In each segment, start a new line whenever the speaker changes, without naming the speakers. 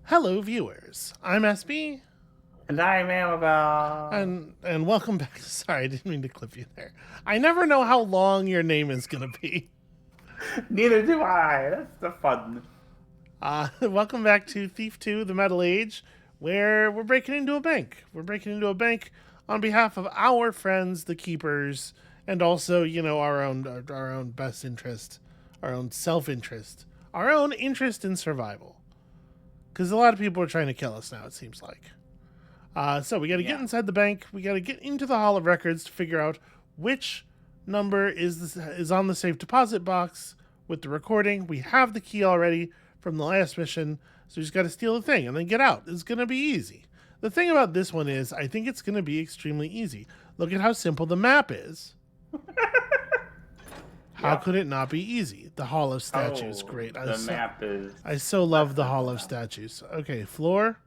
Hello, viewers. I'm SB,
And I'm Amabel.
and welcome back. Sorry, I didn't mean to clip you there. I never know how long your name is gonna be.
Neither do I. That's the fun.
Welcome back to Thief 2: The Metal Age, where we're breaking into a bank. We're breaking into a bank on behalf of our friends, the Keepers, and also, our own best interest, our own self-interest, our own interest in survival. Because a lot of people are trying to kill us now. It seems like. So we got to get
Yeah.
inside the bank. We got to get into the Hall of Records to figure out which number is on the safe deposit box with the recording. We have the key already from the last mission, so we just got to steal the thing and then get out. It's gonna be easy. The thing about this one is, I think it's gonna be extremely easy. Look at how simple the map is. How
Yep.
could it not be easy? The Hall of Statues,
Oh,
great.
the map is
I so
less
love the Hall
simple
of
now.
Statues. Okay, floor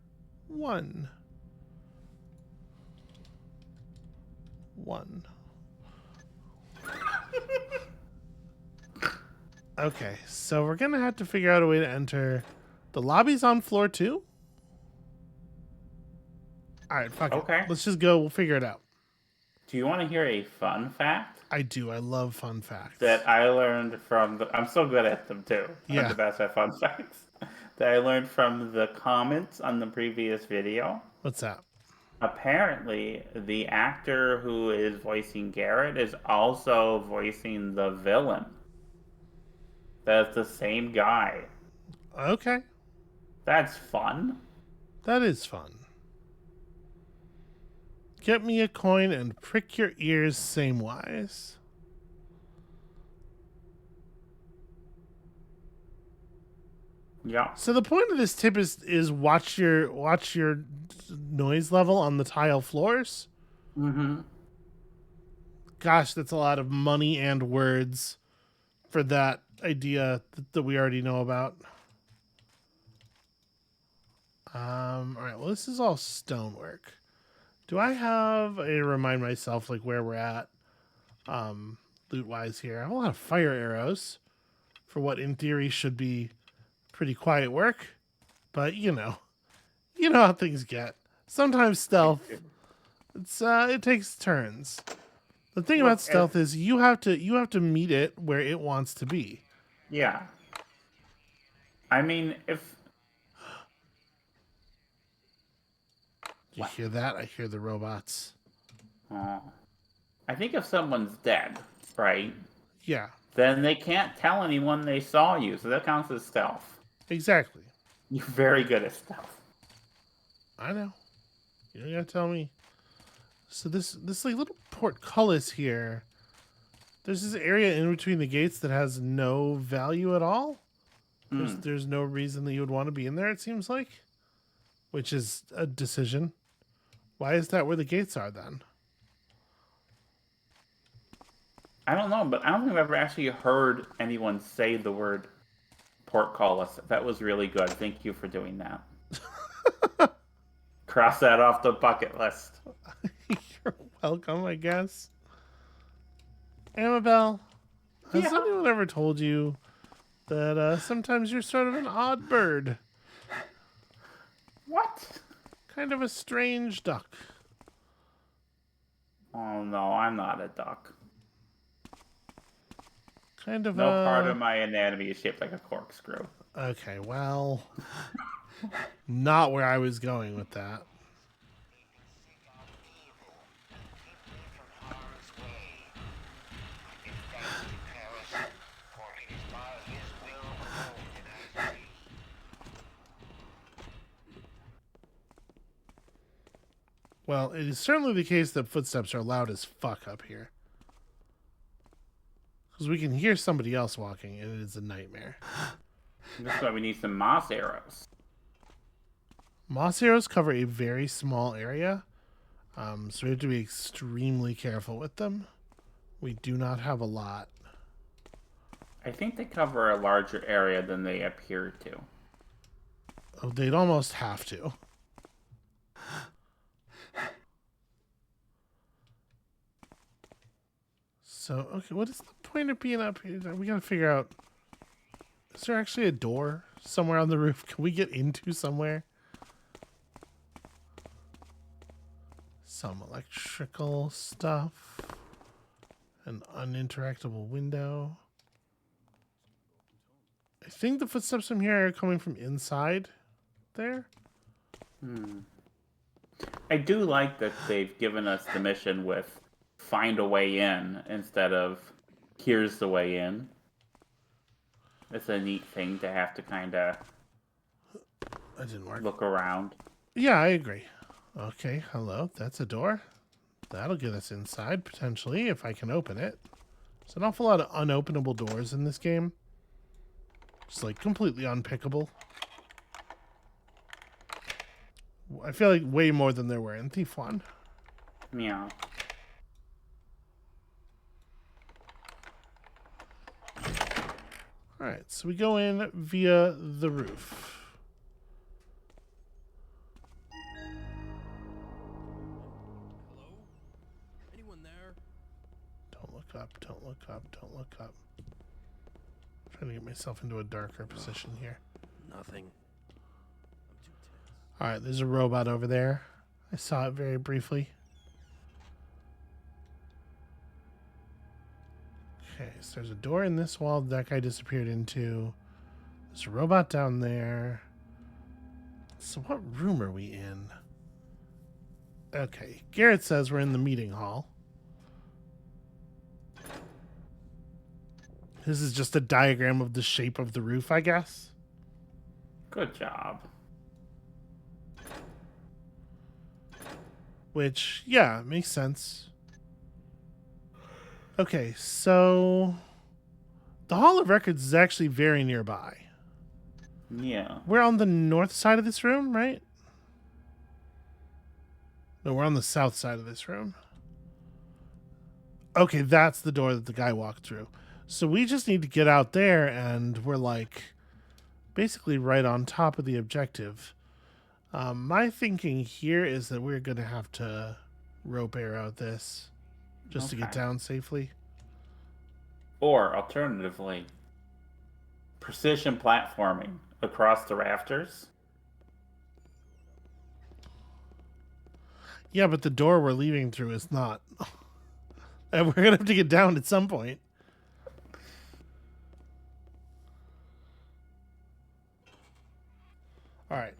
1. 1. Okay, so we're gonna have to figure out a way to enter. The lobby's on floor 2? Alright, fuck it.
Okay.
Let's just go, we'll figure it out.
Do you want to hear a fun fact
I do, I love fun facts.
that I learned from I'm so good at them too. I'm
Yeah.
the best at fun facts. That I learned from the comments on the previous video.
What's that?
Apparently, the actor who is voicing Garrett is also voicing the villain. That's the same guy.
Okay,
That's fun.
that is fun. Get me a coin and prick your ears same wise.
Yeah.
So the point of this tip is watch your noise level on the tile floors.
Mm-hmm.
Gosh, that's a lot of money and words for that idea that we already know about. All right. Well, this is all stonework. Do I have a remind myself like where we're at, loot wise here? I have a lot of fire arrows for what in theory should be pretty quiet work, but you know how things get. Sometimes stealth, it takes turns. The thing about
Look,
stealth is you have to meet it where it wants to be.
yeah. I mean, if
You hear that? I hear the robots.
uh, I think if someone's dead, right,
Yeah,
then they can't tell anyone they saw you, so that counts as stealth.
exactly.
You're very good at stealth.
I know. You don't gotta tell me. So this like little portcullis here. There's this area in between the gates that has no value at all. There's no reason that you would want to be in there. It seems like, which is a decision. Why is that where the gates are then?
I don't know, but I don't think I've ever actually heard anyone say the word portcullis. That was really good. Thank you for doing that. Cross that off the bucket list.
You're welcome, I guess. Amabel, has
Yeah.
anyone ever told you that sometimes you're sort of an odd bird?
What?
Kind of a strange duck.
Oh no, I'm not a duck.
Kind of
No
a...
part of my anatomy is shaped like a corkscrew.
Okay, well... not where I was going with that. Well, it is certainly the case that footsteps are loud as fuck up here. Because we can hear somebody else walking, and it is a nightmare.
That's why we need some moss arrows.
Moss arrows cover a very small area, so we have to be extremely careful with them. We do not have a lot.
I think they cover a larger area than they appear to.
Oh, they'd almost have to. So, okay, what is the point of being up here? We gotta figure out... Is there actually a door somewhere on the roof? Can we get into somewhere? Some electrical stuff. An uninteractable window. I think the footsteps from here are coming from inside there.
I do like that they've given us the mission with find a way in instead of here's the way in. It's a neat thing to have to kind of
That didn't work.
look around.
Yeah, I agree. Okay, hello. That's a door. That'll get us inside, potentially, if I can open it. There's an awful lot of unopenable doors in this game. Just, like, completely unpickable. I feel like way more than there were in Thief 1.
Yeah.
Alright, so we go in via the roof.
Hello? Anyone there?
Don't look up, don't look up, don't look up. I'm trying to get myself into a darker position here.
Nothing. I'm too tense.
Alright, there's a robot over there. I saw it very briefly. Okay, so there's a door in this wall that guy disappeared into. There's a robot down there. So what room are we in? Okay, Garrett says we're in the meeting hall. This is just a diagram of the shape of the roof, I guess.
Good job.
Which, yeah, makes sense. Okay, so the Hall of Records is actually very nearby.
Yeah.
We're on the north side of this room, right? No, we're on the south side of this room. Okay, that's the door that the guy walked through. So we just need to get out there, and we're like basically right on top of the objective. My thinking here is that we're going to have to rope arrow this just to get
Okay.
down safely.
Or alternatively, precision platforming across the rafters.
Yeah, but the door we're leaving through is not. And we're going to have to get down at some point. All right.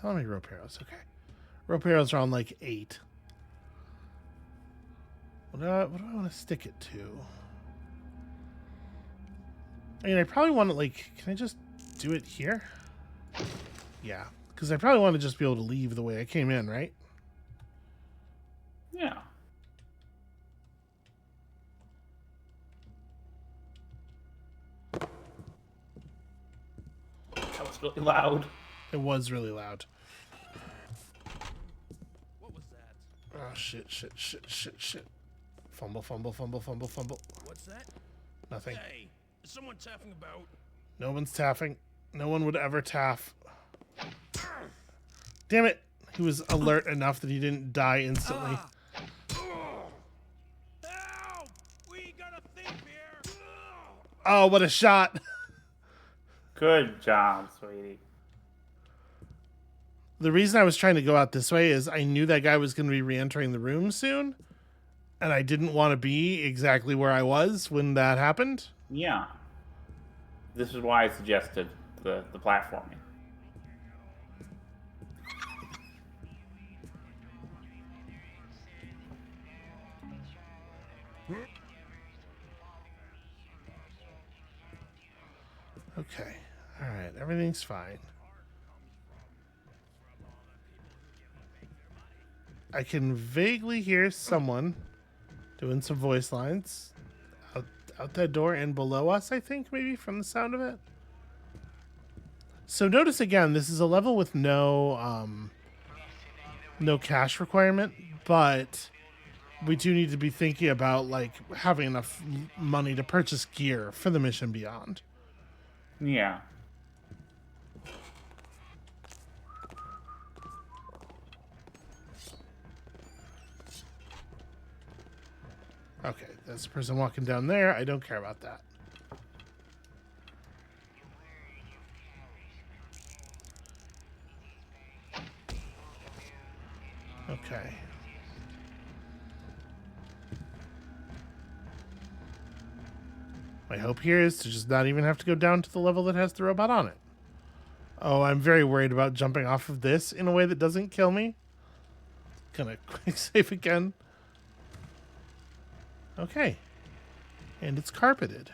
How many rope arrows? Okay. Rope arrows are on like 8. What do I want to stick it to? I mean, I probably want to, like, can I just do it here? Yeah. Because I probably want to just be able to leave the way I came in, right?
Yeah. That was really loud.
It was really loud.
What was that?
Oh, shit, shit, shit, shit, shit. Fumble, fumble, fumble, fumble, fumble.
What's that?
Nothing.
Hey, is someone tapping about?
No one's taffing. No one would ever taff. Damn it. He was alert enough that he didn't die instantly.
Help! We got a thief here!
Oh, what a shot.
Good job, sweetie.
The reason I was trying to go out this way is I knew that guy was going to be re-entering the room soon. And I didn't want to be exactly where I was when that happened.
Yeah. This is why I suggested the platforming.
Okay. All right. Everything's fine. I can vaguely hear someone doing some voice lines out that door and below us, I think, maybe, from the sound of it. So notice again, this is a level with no cash requirement, but we do need to be thinking about, like, having enough money to purchase gear for the mission beyond.
Yeah.
Okay, that's the person walking down there. I don't care about that. Okay. My hope here is to just not even have to go down to the level that has the robot on it. Oh, I'm very worried about jumping off of this in a way that doesn't kill me. Gonna quick save again. Okay. And it's carpeted.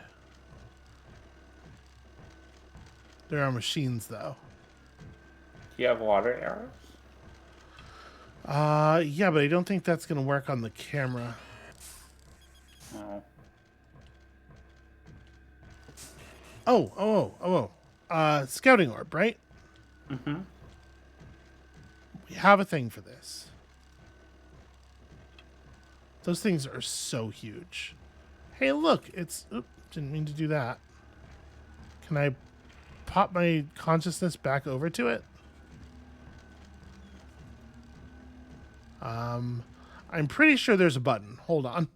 There are machines, though.
Do you have water arrows?
Yeah, but I don't think that's gonna work on the camera.
Oh.
Scouting orb, right?
Mm-hmm.
We have a thing for this. Those things are so huge. Hey, look, it's... Oop, didn't mean to do that. Can I pop my consciousness back over to it? I'm pretty sure there's a button. Hold on.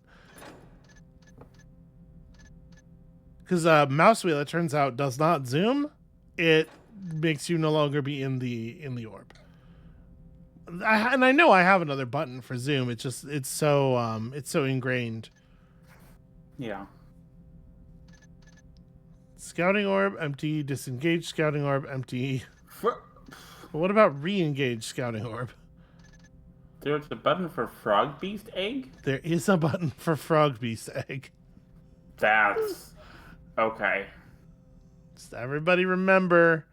Because mouse wheel, it turns out, does not zoom. It makes you no longer be in the orb. And I know I have another button for zoom. It's just it's so ingrained.
Yeah.
Scouting orb empty. Disengage scouting orb empty. But what about re-engage scouting orb?
There's a button for frog beast egg?
There is a button for frog beast egg.
That's okay.
Just everybody remember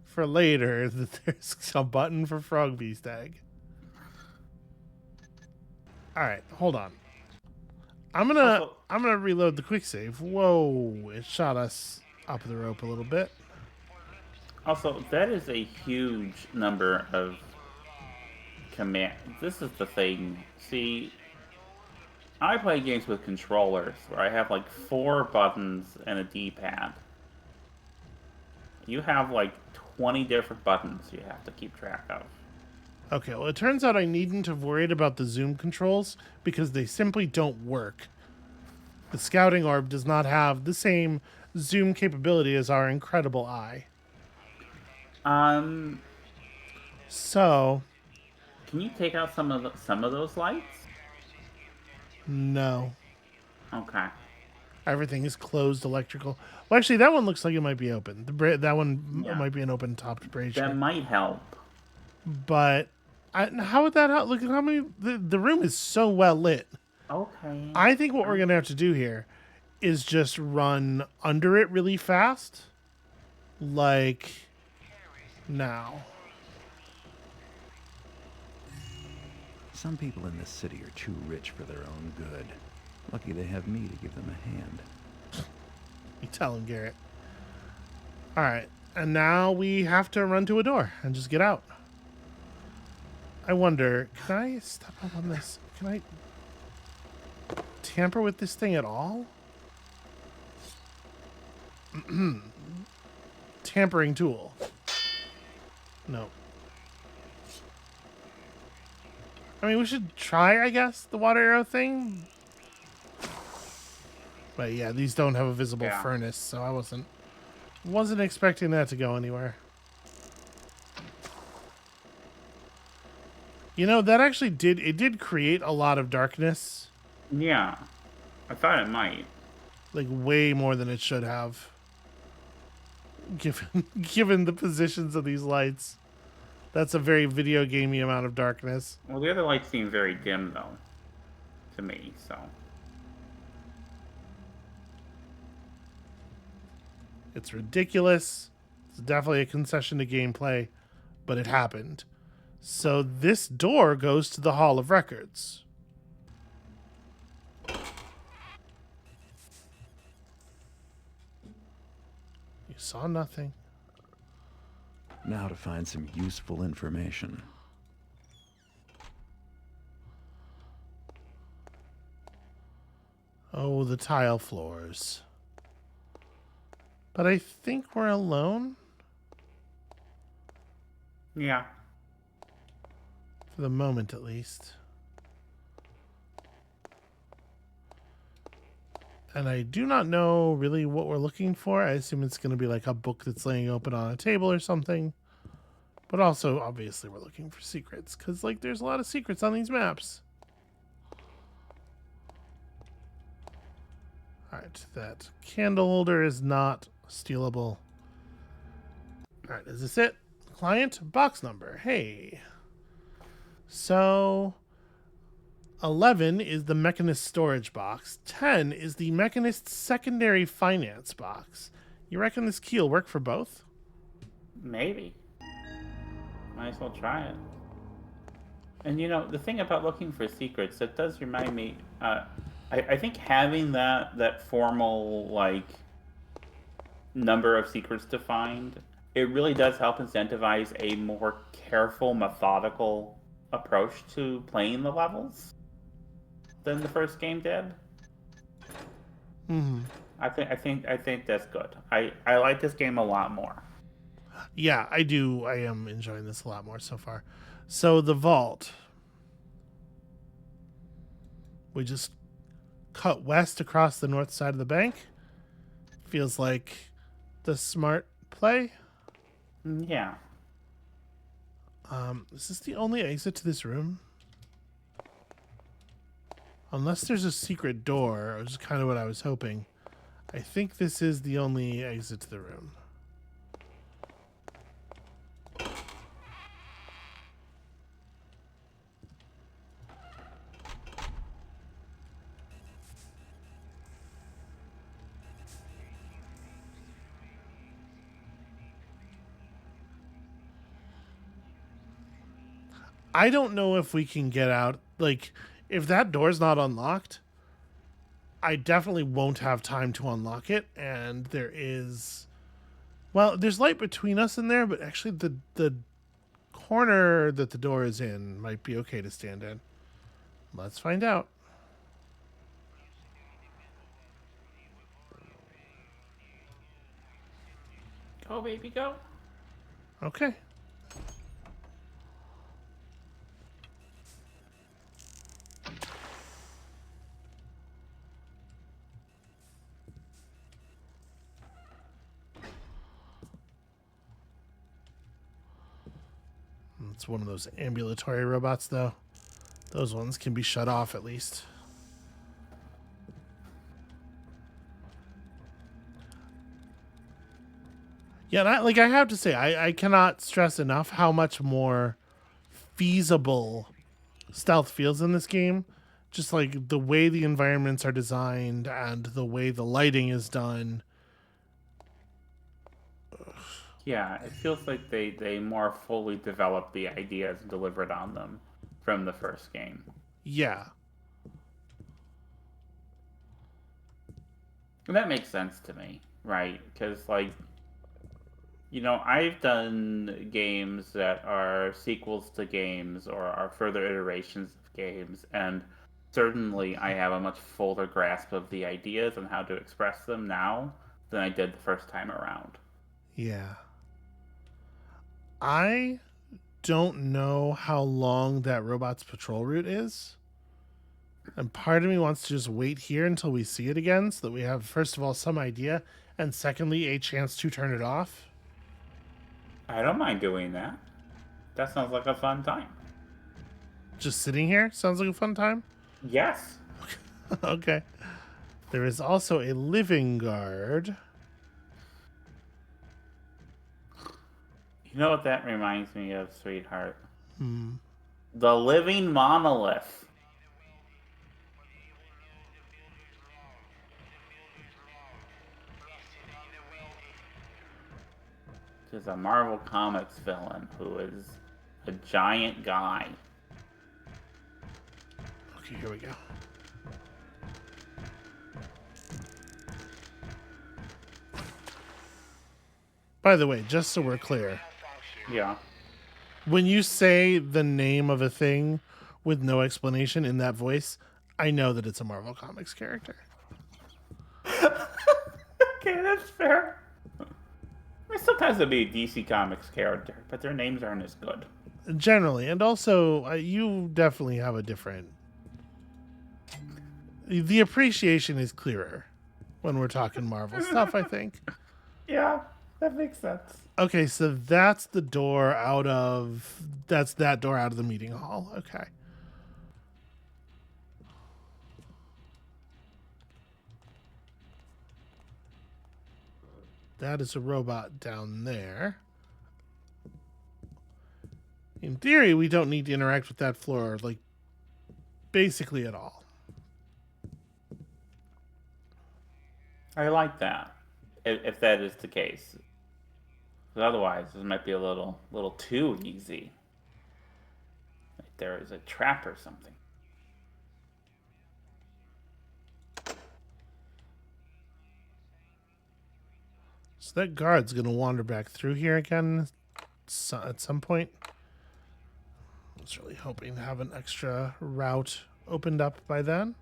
for later that there's a button for frog beast egg. All right, hold on. I'm gonna reload the quick save. Whoa, it shot us up the rope a little bit.
Also, that is a huge number of commands. This is the thing. See, I play games with controllers where I have like 4 buttons and a D-pad. You have like 20 different buttons you have to keep track of.
Okay, well, it turns out I needn't have worried about the zoom controls because they simply don't work. The scouting orb does not have the same zoom capability as our incredible eye. So,
Can you take out some of those lights?
no.
Okay.
Everything is closed electrical. Well, actually, that one looks like it might be open. That one
Yeah.
might be an open-topped brazier.
That might help.
But how would that help? Look at how many... The room is so well lit.
Okay.
I think what we're going to have to do here is just run under it really fast. Like now.
Some people in this city are too rich for their own good. Lucky they have me to give them a hand.
You tell him, Garrett. All right. And now we have to run to a door and just get out. I wonder, can I step up on this? Can I tamper with this thing at all? Tampering tool. No. I mean, we should try, I guess, the water arrow thing. But yeah, these don't have a visible furnace, so I wasn't expecting that to go anywhere. You know, that actually did create a lot of darkness.
Yeah. I thought it might.
Like way more than it should have. Given the positions of these lights. That's a very video gamey amount of darkness.
Well, the other lights seem very dim, though. To me, so.
It's ridiculous. It's definitely a concession to gameplay, but it happened. So this door goes to the Hall of Records. You saw nothing.
Now to find some useful information.
Oh, the tile floors. But I think we're alone.
Yeah.
For the moment, at least. And I do not know really what we're looking for. I assume it's going to be like a book that's laying open on a table or something. But also, obviously, we're looking for secrets, because, like, there's a lot of secrets on these maps. Alright, that candle holder is not stealable. Alright, is this it? Client, box number. Hey. So, 11 is the Mechanist storage box. 10 is the Mechanist secondary finance box. You reckon this key will work for both?
Maybe. Might as well try it. And the thing about looking for secrets, it does remind me. I think having that formal like number of secrets to find, it really does help incentivize a more careful, methodical approach to playing the levels than the first game did.
Mm-hmm.
I think that's good. I like this game a lot more.
Yeah, I do. I am enjoying this a lot more so far. So the vault. We just cut west across the north side of the bank. Feels like the smart play.
Yeah.
Is this the only exit to this room? Unless there's a secret door, which is kind of what I was hoping. I think this is the only exit to the room. I don't know if we can get out. Like, if that door's not unlocked, I definitely won't have time to unlock it. And there is... Well, there's light between us and there, but actually the corner that the door is in might be okay to stand in. Let's find out.
Go, baby, go.
Okay. It's one of those ambulatory robots, though. Those ones can be shut off, at least. Yeah, and I have to say, I cannot stress enough how much more feasible stealth feels in this game. Just like the way the environments are designed and the way the lighting is done.
Yeah, it feels like they more fully developed the ideas and delivered on them from the first game.
Yeah.
And that makes sense to me, right? Because, like, I've done games that are sequels to games or are further iterations of games, and certainly I have a much fuller grasp of the ideas and how to express them now than I did the first time around.
Yeah. I don't know how long that robot's patrol route is. And part of me wants to just wait here until we see it again so that we have, first of all, some idea, and secondly, a chance to turn it off.
I don't mind doing that. That sounds like a fun time.
Just sitting here sounds like a fun time?
Yes.
Okay. There is also a living guard.
You know what that reminds me of, sweetheart? The living monolith. Is a Marvel Comics villain who is a giant guy.
Okay, here we go. By the way, just so we're clear,
Yeah.
when you say the name of a thing with no explanation in that voice, I know that it's a Marvel Comics character.
Okay, that's fair. I mean, sometimes it'll be a DC Comics character, but their names aren't as good.
Generally, and also, you definitely have a different... The appreciation is clearer when we're talking Marvel stuff, I think.
Yeah. That makes sense.
Okay, so that's the door out of... That's that door out of the meeting hall. Okay. That is a robot down there. In theory, we don't need to interact with that floor, like, basically at all.
I like that. If that is the case. 'Cause otherwise, this might be a little too easy. Like there is a trap or something.
So that guard's going to wander back through here again at some point. I was really hoping to have an extra route opened up by then.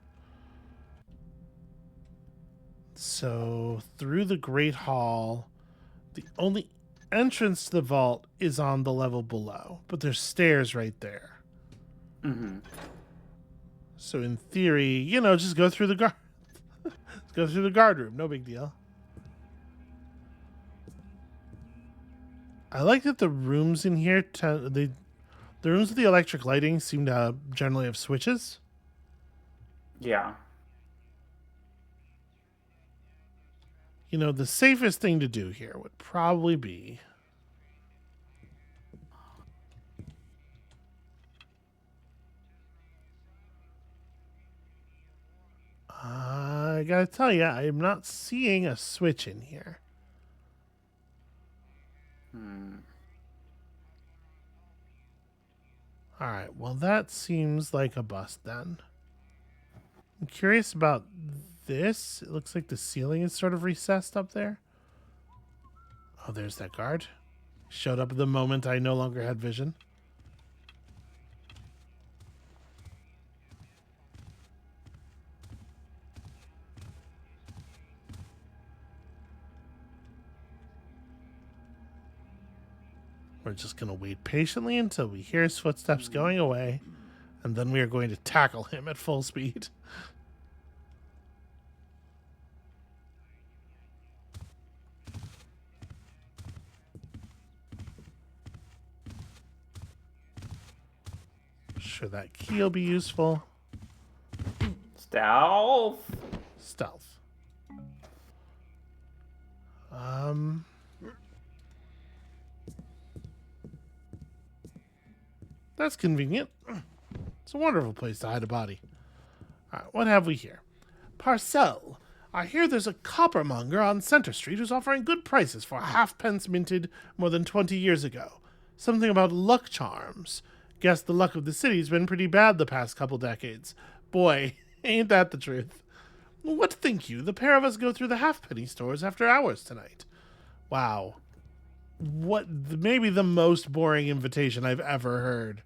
So through the Great Hall, the only entrance to the vault is on the level below, but there's stairs right there.
Mm-hmm.
So in theory, just go through the guard. Go through the guard room. No big deal. I like that the rooms in here, the rooms with the electric lighting seem to generally have switches.
Yeah.
The safest thing to do here would probably be... I gotta tell you, I'm not seeing a switch in here. Alright, well that seems like a bust then. I'm curious about this. It looks like the ceiling is sort of recessed up there. Oh, there's that guard. Showed up the moment I no longer had vision. We're just going to wait patiently until we hear his footsteps going away, and then we are going to tackle him at full speed. Sure, that key will be useful.
Stealth.
Stealth. That's convenient. It's a wonderful place to hide a body. All right, what have we here? Parcel. I hear there's a coppermonger on Center Street who's offering good prices for halfpence minted more than 20 years ago. Something about luck charms. Guess the luck of the city's been pretty bad the past couple decades. Boy, ain't that the truth. What think you? The pair of us go through the halfpenny stores after hours tonight. Wow. What? Maybe the most boring invitation I've ever heard.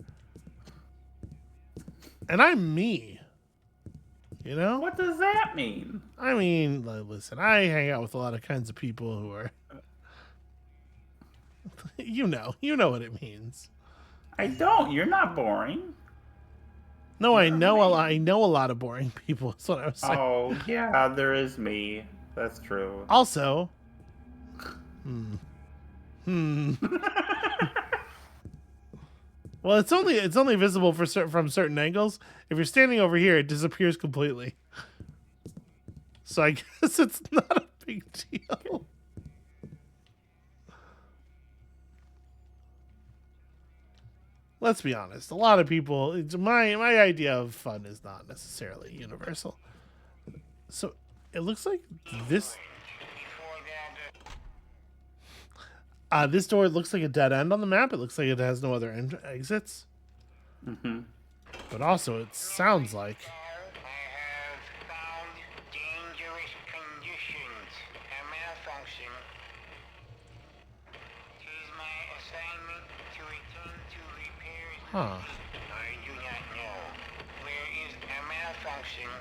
And I'm me.
What does that mean?
I mean, listen, I hang out with a lot of kinds of people who are... You know what it means.
I don't. You're not boring.
No, I know a lot of boring people. That's what I was saying.
Oh, yeah, there is me. That's true.
Also, well, it's only visible from certain angles. If you're standing over here, it disappears completely. So I guess it's not a big deal. Let's be honest. A lot of people. My idea of fun is not necessarily universal. So it looks like this. This door looks like a dead end on the map. It looks like it has no other exits.
Mm-hmm.
But also, it sounds like...
I have found dangerous conditions and malfunction. It is my assignment to attend to repairs.
Huh.
I do not know. Where is a malfunction?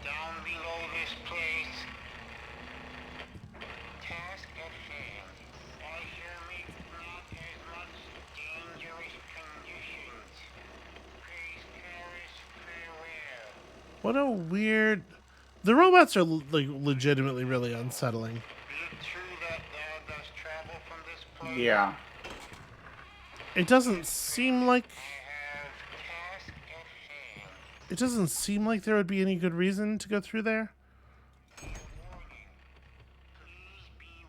Down below this place. Task at hand. I shall make not as much dangerous conditions. Praise Paris, farewell.
What a weird... The robots are legitimately really unsettling.
Be it true
Yeah.
It doesn't seem like
have task at hand.
it doesn't seem like there would be any good reason to go through there.
Warning. Please be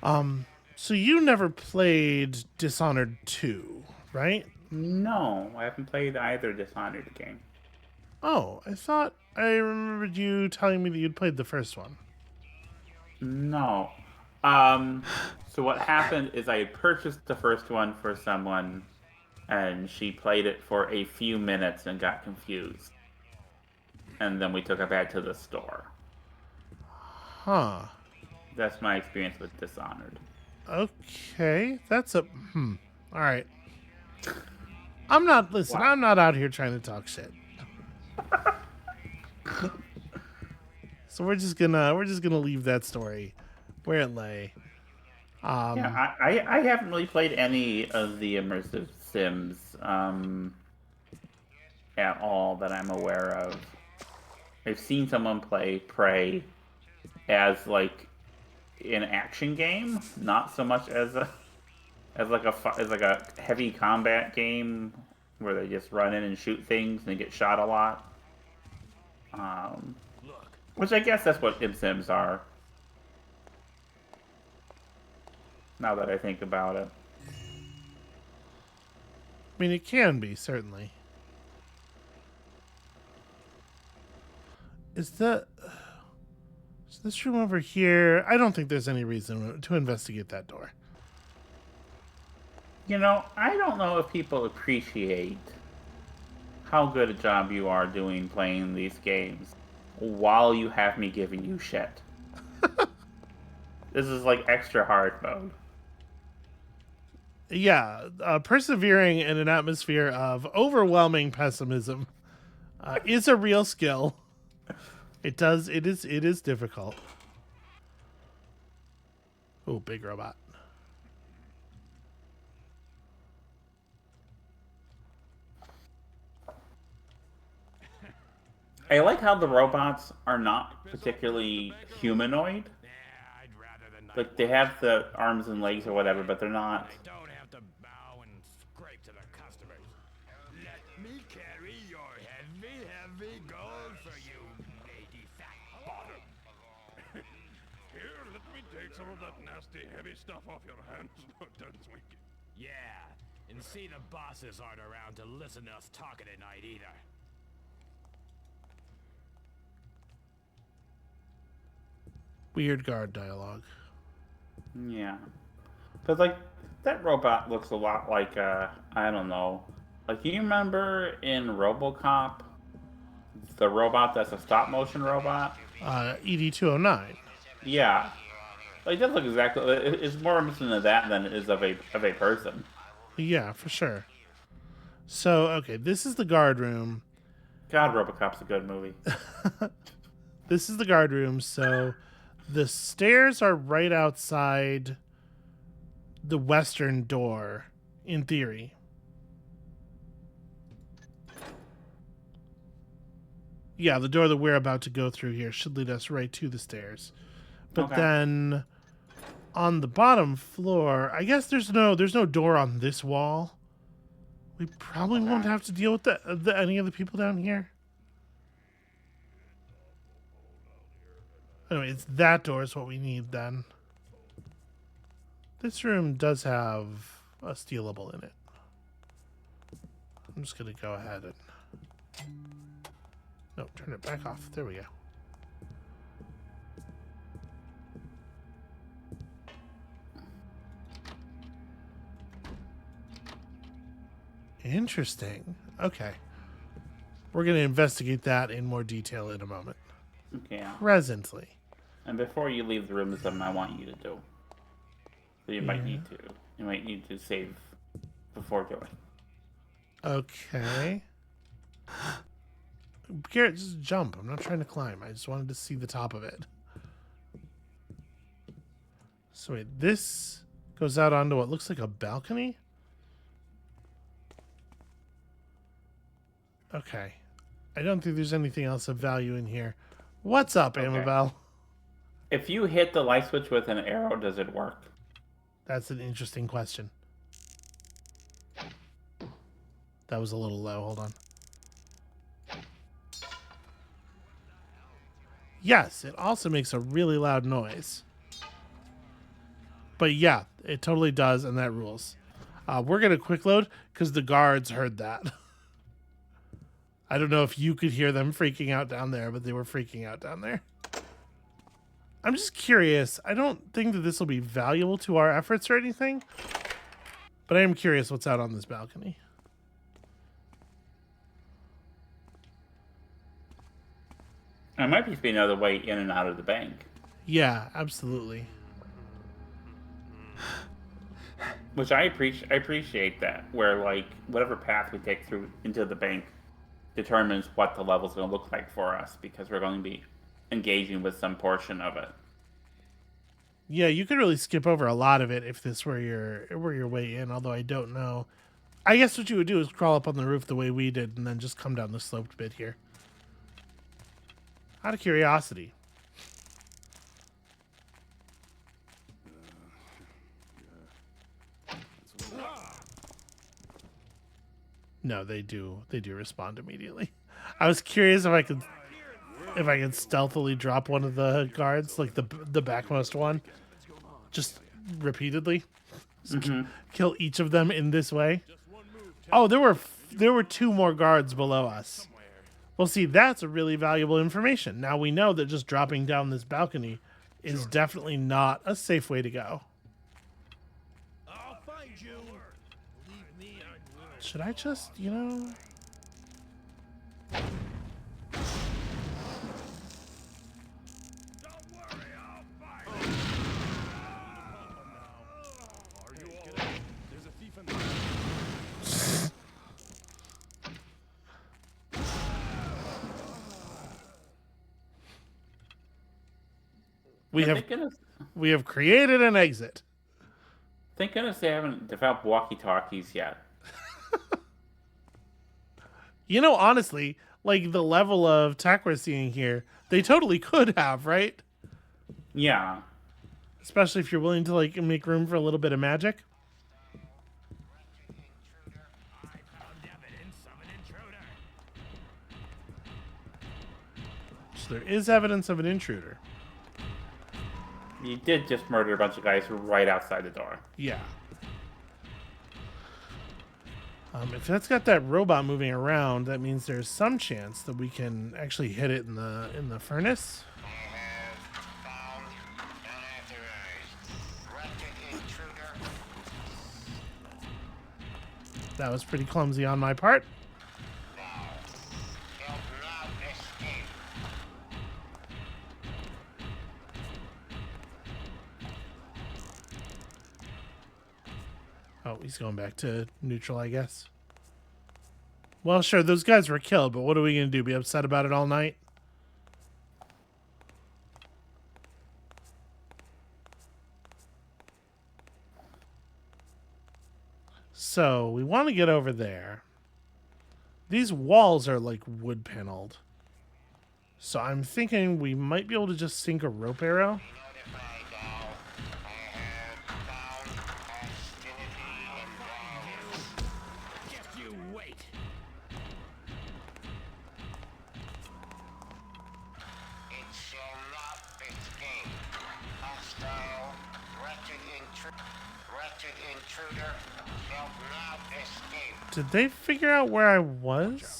warned.
So you never played Dishonored 2, right?
No, I haven't played either Dishonored game.
Oh, I thought I remembered you telling me that you'd played the first one.
No. So what happened is I had purchased the first one for someone, and she played it for a few minutes and got confused. And then we took it back to the store.
Huh.
That's my experience with Dishonored.
Okay, that's a All right. I'm not listen.
Wow.
I'm not out here trying to talk shit. So we're just gonna leave that story where it lay.
Yeah, I haven't really played any of the immersive sims at all that I'm aware of. I've seen someone play Prey as like an action game, not so much as a heavy combat game where they just run in and shoot things and they get shot a lot.
Look,
Which I guess that's what sims are. Now that I think about it.
I mean, it can be certainly. Is this room over here? I don't think there's any reason to investigate that door.
You know, I don't know if people appreciate how good a job you are doing playing these games while you have me giving you shit. This is like extra hard mode.
Yeah, persevering in an atmosphere of overwhelming pessimism is a real skill. It is difficult. Oh, big robot.
I like how the robots are not particularly humanoid.
I'd rather than not.
Like they have the arms and legs or whatever, but they're not.
They don't have to bow and scrape to the customers. Let me carry your heavy, heavy gold for you, lady fat bottom.
Here, let me take some of that nasty, heavy stuff off your hands. Don't swing it.
Yeah, and see the bosses aren't around to listen to us talking at night either.
Weird guard dialogue.
Yeah. Because, like, that robot looks a lot like, I don't know. Like, you remember in RoboCop, the robot that's a stop-motion robot?
ED209.
Yeah. Like, it does look exactly... It's more reminiscent of that than it is of a person.
Yeah, for sure. So, okay, this is the guard room.
God, RoboCop's a good movie.
This is the guard room, so the stairs are right outside the western door, in theory. Yeah, the door that we're about to go through here should lead us right to the stairs. But
Okay.
then on the bottom floor, I guess there's no door on this wall. We probably won't have to deal with any of the people down here. Anyway, it's that door is what we need then. This room does have a stealable in it. I'm just going to go ahead and... No, turn it back off. There we go. Interesting. Okay. We're going to investigate that in more detail in a moment.
Okay.
Presently.
And before you leave the room, there's something I want you to do. So you might need to. You might need to save before going.
Okay. Garrett, just jump. I'm not trying to climb. I just wanted to see the top of it. So wait, this goes out onto what looks like a balcony? Okay. I don't think there's anything else of value in here. What's up,
Okay.
Amabel?
If you hit the light switch with an arrow, does it work?
That's an interesting question. That was a little low. Hold on. Yes, it also makes a really loud noise. But yeah, it totally does, and that rules. We're going to quick load because the guards heard that. I don't know if you could hear them freaking out down there, but they were freaking out down there. I'm just curious. I don't think that this will be valuable to our efforts or anything, but I am curious what's out on this balcony.
There might just be another way in and out of the bank.
Yeah, absolutely.
Which I appreciate that, where like whatever path we take through into the bank determines what the level's going to look like for us, because we're going to be engaging with some portion of it.
Yeah, you could really skip over a lot of it if this were your way in, although I don't know. I guess what you would do is crawl up on the roof the way we did and then just come down the sloped bit here. Out of curiosity. No, they do respond immediately. I was curious if I could stealthily drop one of the guards, like the backmost one, just repeatedly. Kill each of them in this way. Oh, there were 2 more guards below us. Well, see, that's a really valuable information. Now we know that just dropping down this balcony is definitely not a safe way to go.
I'll find you. Leave me alone.
Should I just, you know...
Don't worry, I'll find you. Are you all right? There's a thief in there.
We have created an exit.
Thank goodness they haven't developed walkie-talkies yet.
You know, honestly, like the level of tech we're seeing here, they totally could have, right?
Yeah.
Especially if you're willing to like make room for a little bit of magic.
I found evidence of an intruder.
So there is evidence of an intruder.
You did just murder a bunch of guys right outside the door.
Yeah. If that's got that robot moving around, that means there's some chance that we can actually hit it in the furnace.
I have found unauthorized resent intruder.
That was pretty clumsy on my part.
Now, help not escape.
Oh, he's going back to neutral, I guess. Well, sure, those guys were killed, but what are we going to do? Be upset about it all night? So, we want to get over there. These walls are like wood paneled. So I'm thinking we might be able to just sink a rope arrow.
Notified now. I have found hostility involved.
Just you wait.
It shall not escape. Hostile wretched intruder shall not escape.
Did they figure out where I was?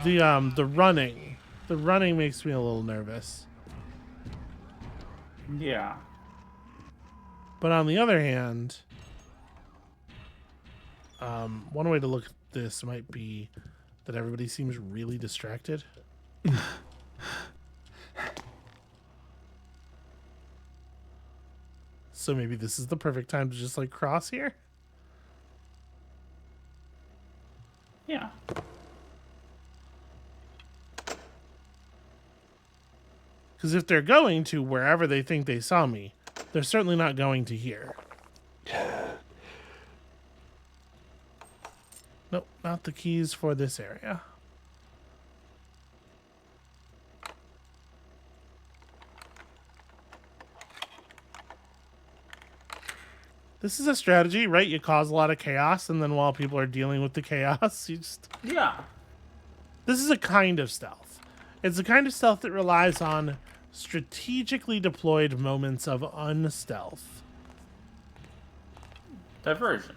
The running. The running makes me a little nervous.
Yeah.
But on the other hand, one way to look at this might be that everybody seems really distracted. So maybe this is the perfect time to just like cross here.
Yeah.
Because if they're going to wherever they think they saw me, they're certainly not going to here. Nope, not the keys for this area. This is a strategy, right? You cause a lot of chaos, and then while people are dealing with the chaos, you just...
Yeah.
This is a kind of stealth. It's a kind of stealth that relies on strategically deployed moments of unstealth.
Diversion.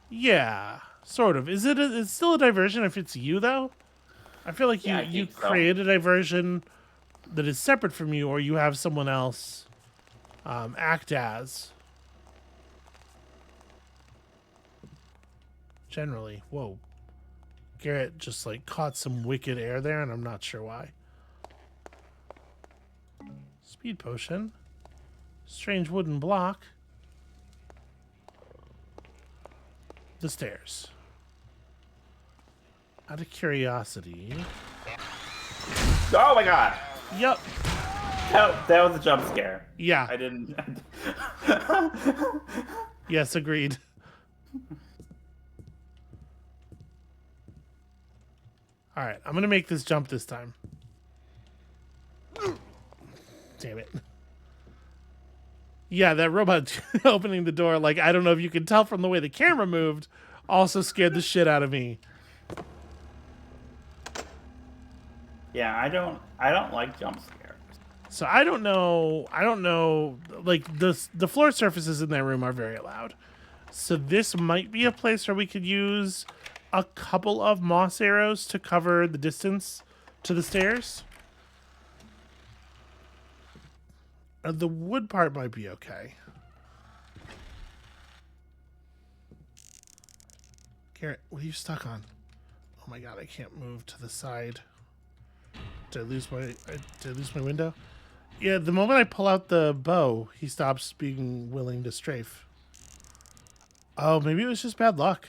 Yeah, sort of. Is it? It's still a diversion if it's you, though. I feel like
Yeah, I
you
think so.
create a diversion that is separate from you, or you have someone else act as. Generally, whoa. Garrett just like caught some wicked air there, and I'm not sure why. Speed potion. Strange wooden block. The stairs. Out of curiosity.
Oh my god!
Yep.
That was a jump scare.
Yeah.
I didn't.
Yes, agreed. All right, I'm going to make this jump this time. Damn it. Yeah, that robot opening the door, like, I don't know if you can tell from the way the camera moved, also scared the shit out of me.
Yeah, I don't like jump scares.
So I don't know, like, the floor surfaces in that room are very loud. So this might be a place where we could use a couple of moss arrows to cover the distance to the stairs. The wood part might be okay. Garrett, what are you stuck on? Oh my god, I can't move to the side. Did I lose my window? Yeah, the moment I pull out the bow, he stops being willing to strafe. Oh, maybe it was just bad luck.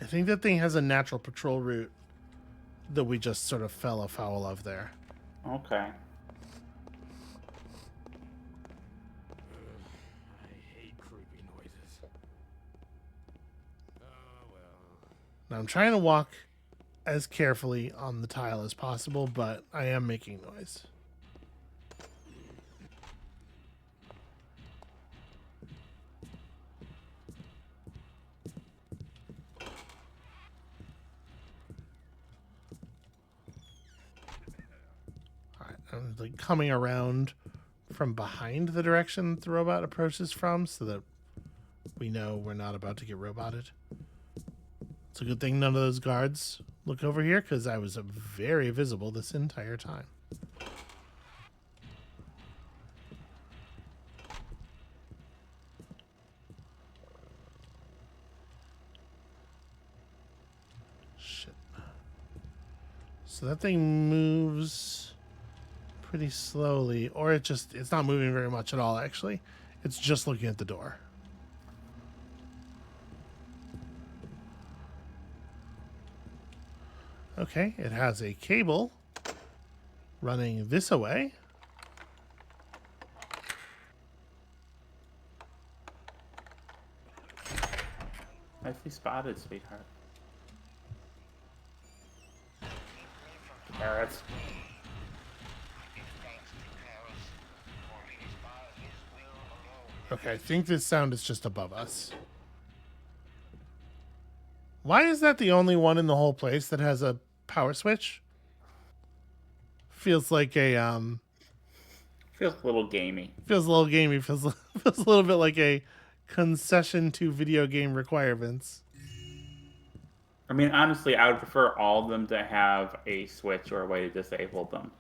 I think that thing has a natural patrol route that we just sort of fell afoul of there.
Okay.
I hate creepy noises. Oh, well.
Now I'm trying to walk as carefully on the tile as possible, but I am making noise. Alright, I'm like coming around from behind the direction the robot approaches from so that we know we're not about to get roboted. It's a good thing none of those guards look over here because I was very visible this entire time. Shit. So that thing moves pretty slowly, or it's not moving very much at all, actually. It's just looking at the door. Okay, it has a cable running this away.
Nicely spotted, sweetheart. Carrots.
Okay, I think this sound is just above us. Why is that the only one in the whole place that has a power switch? Feels like a
Feels a little gamey.
feels a little gamey. Feels a little bit like a concession to video game requirements.
I mean, honestly, I would prefer all of them to have a switch or a way to disable them.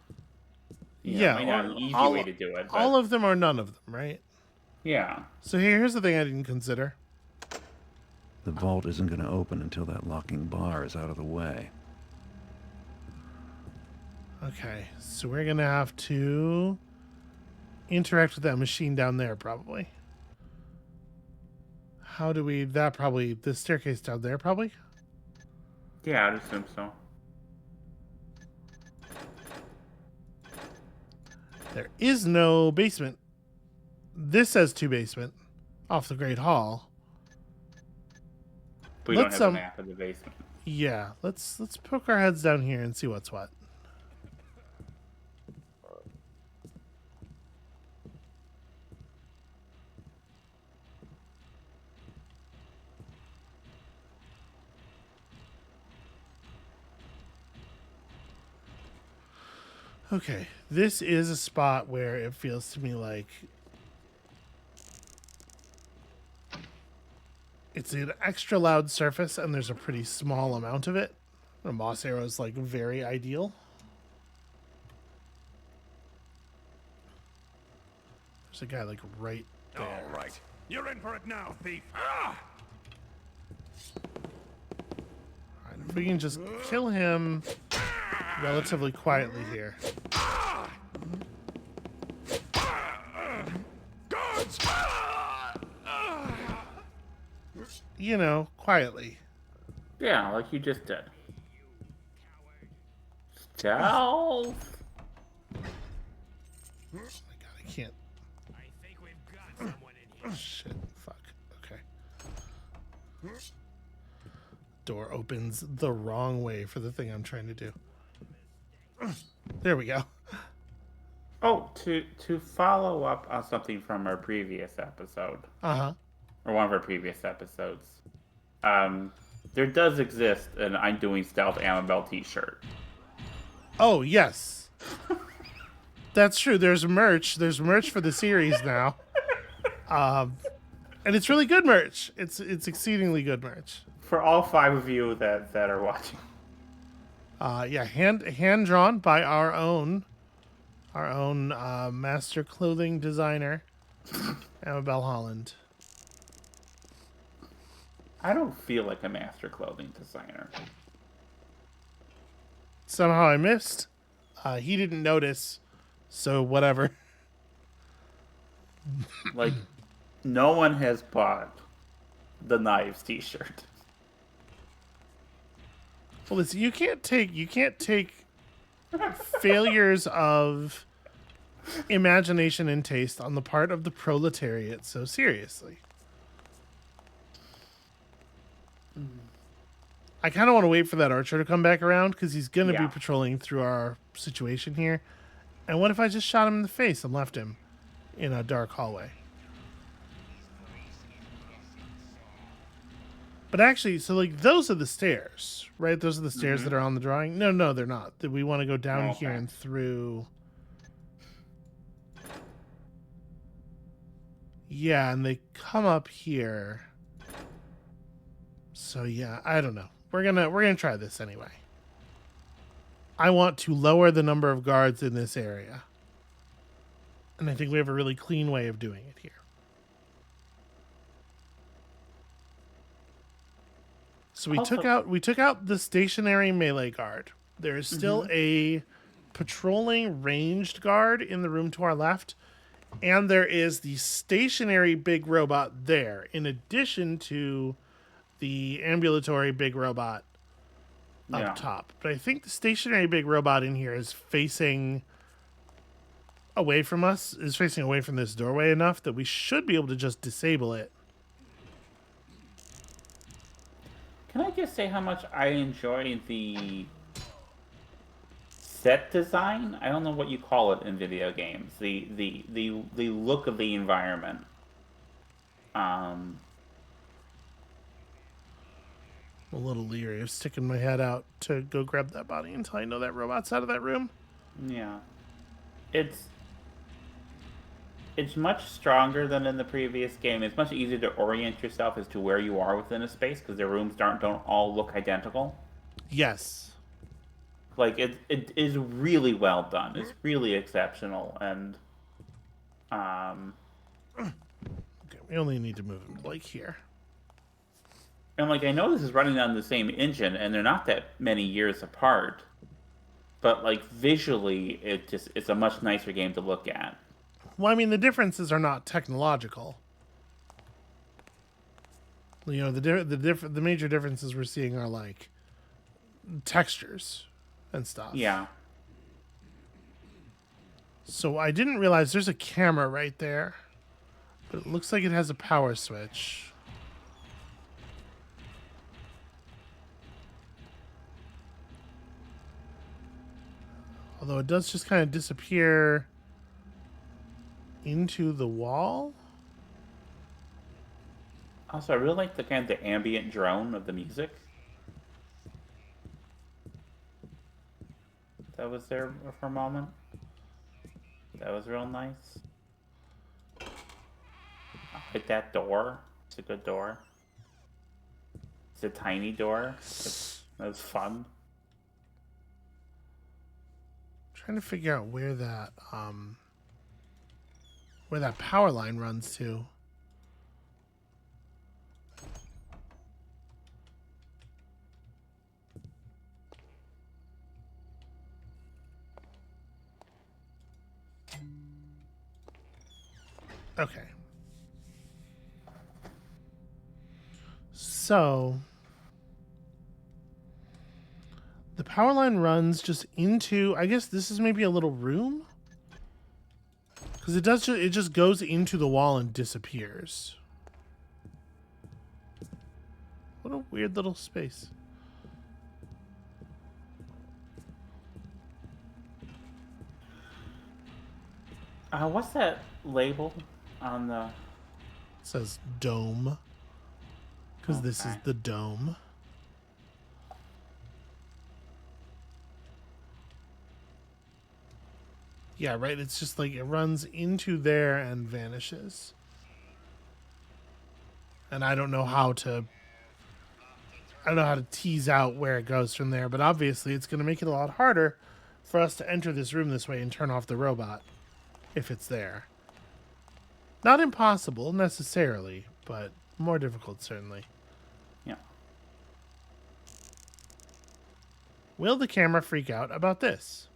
You know,
Yeah,
it might not
or
an easy
all-
way to do it, but
All of them or none of them, right?
yeah.
So here's the thing I didn't consider.
The vault isn't going to open until that locking bar is out of the way.
Okay, so we're gonna have to interact with that machine down there, probably. How do we? That probably the staircase down there, probably.
Yeah, I'd assume so.
There is no basement. This says 2 basement off the Great Hall.
We don't
let's
have a map of the basement.
yeah, let's poke our heads down here and see what's what. Okay, this is a spot where it feels to me like it's an extra loud surface and there's a pretty small amount of it. The moss arrow is like very ideal. There's a guy like right there.
All right. You're in for it now, thief. Ah!
Alright, if we can just kill him relatively quietly here.
Guards!
You know, quietly.
Yeah, like you just did. Stealth.
Oh my god, I can't.
I think we've got someone in here.
Shit, fuck. Okay. Door opens the wrong way for the thing I'm trying to do. There we go.
Oh, to follow up on something from our previous episode,
Uh-huh.
or one of our previous episodes, there does exist an I'm Doing Stealth Amabel t-shirt.
Oh, yes. That's true. There's merch. There's merch for the series now. And it's really good merch. It's exceedingly good merch.
For all 5 of you that are watching.
Yeah, hand drawn by our own master clothing designer, Amabel Holland.
I don't feel like a master clothing designer.
Somehow I missed. He didn't notice, so whatever.
Like, no one has bought the Knives t-shirt.
Well, listen, you can't take failures of imagination and taste on the part of the proletariat so seriously. I kind of want to wait for that archer to come back around because he's going to be
Yeah.
patrolling through our situation here. And what if I just shot him in the face and left him in a dark hallway? But actually, so like those are the stairs, right? Those are the stairs that are on the drawing. No, they're not. We want to go down
Okay.
here and through. Yeah, and they come up here. So yeah, I don't know. We're gonna try this anyway. I want to lower the number of guards in this area. And I think we have a really clean way of doing it here. So we
Also-
took out the stationary melee guard. There is still a patrolling ranged guard in the room to our left, and there is the stationary big robot there, in addition to the ambulatory big robot up
Yeah.
top. But I think the stationary big robot in here is facing away from us, is facing away from this doorway enough that we should be able to just disable it.
Can I just say how much I enjoy the set design? I don't know what you call it in video games. The look of the environment.
I'm a little leery of sticking my head out to go grab that body until I know that robot's out of that room.
Yeah. It's much stronger than in the previous game. It's much easier to orient yourself as to where you are within a space because the rooms don't all look identical.
Yes.
Like it is really well done. It's really exceptional, and
Okay, we only need to move him like here.
like I know this is running on the same engine, and they're not that many years apart. But like visually, it's a much nicer game to look at.
Well, I mean, the differences are not technological. You know, the major differences we're seeing are like textures and stuff.
Yeah.
So I didn't realize there's a camera right there, but it looks like it has a power switch. Although it does just kind of disappear into the wall.
Also, I really like the kind of the ambient drone of the music that was there for a moment. That was real nice. I like that door. It's a good door. It's a tiny door. That was fun.
Trying to figure out where that power line runs to. Okay. So the power line runs just into, I guess this is maybe a little room? Because it just goes into the wall and disappears. What a weird little space.
What's that label on the...
It says dome. Because this is
Okay.
the dome. Yeah, right? It's just like it runs into there and vanishes. And I don't know how to tease out where it goes from there, but obviously it's going to make it a lot harder for us to enter this room this way and turn off the robot if it's there. Not impossible necessarily, but more difficult certainly.
Yeah.
Will the camera freak out about this?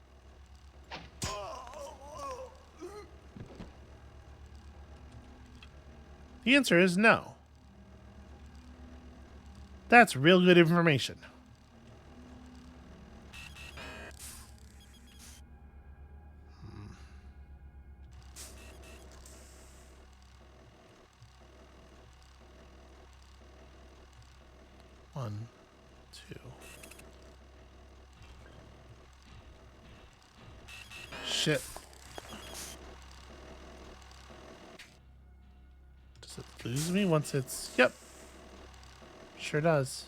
The answer is no. That's real good information. One, two. Shit. Does it lose me once it's... Yep. Sure does.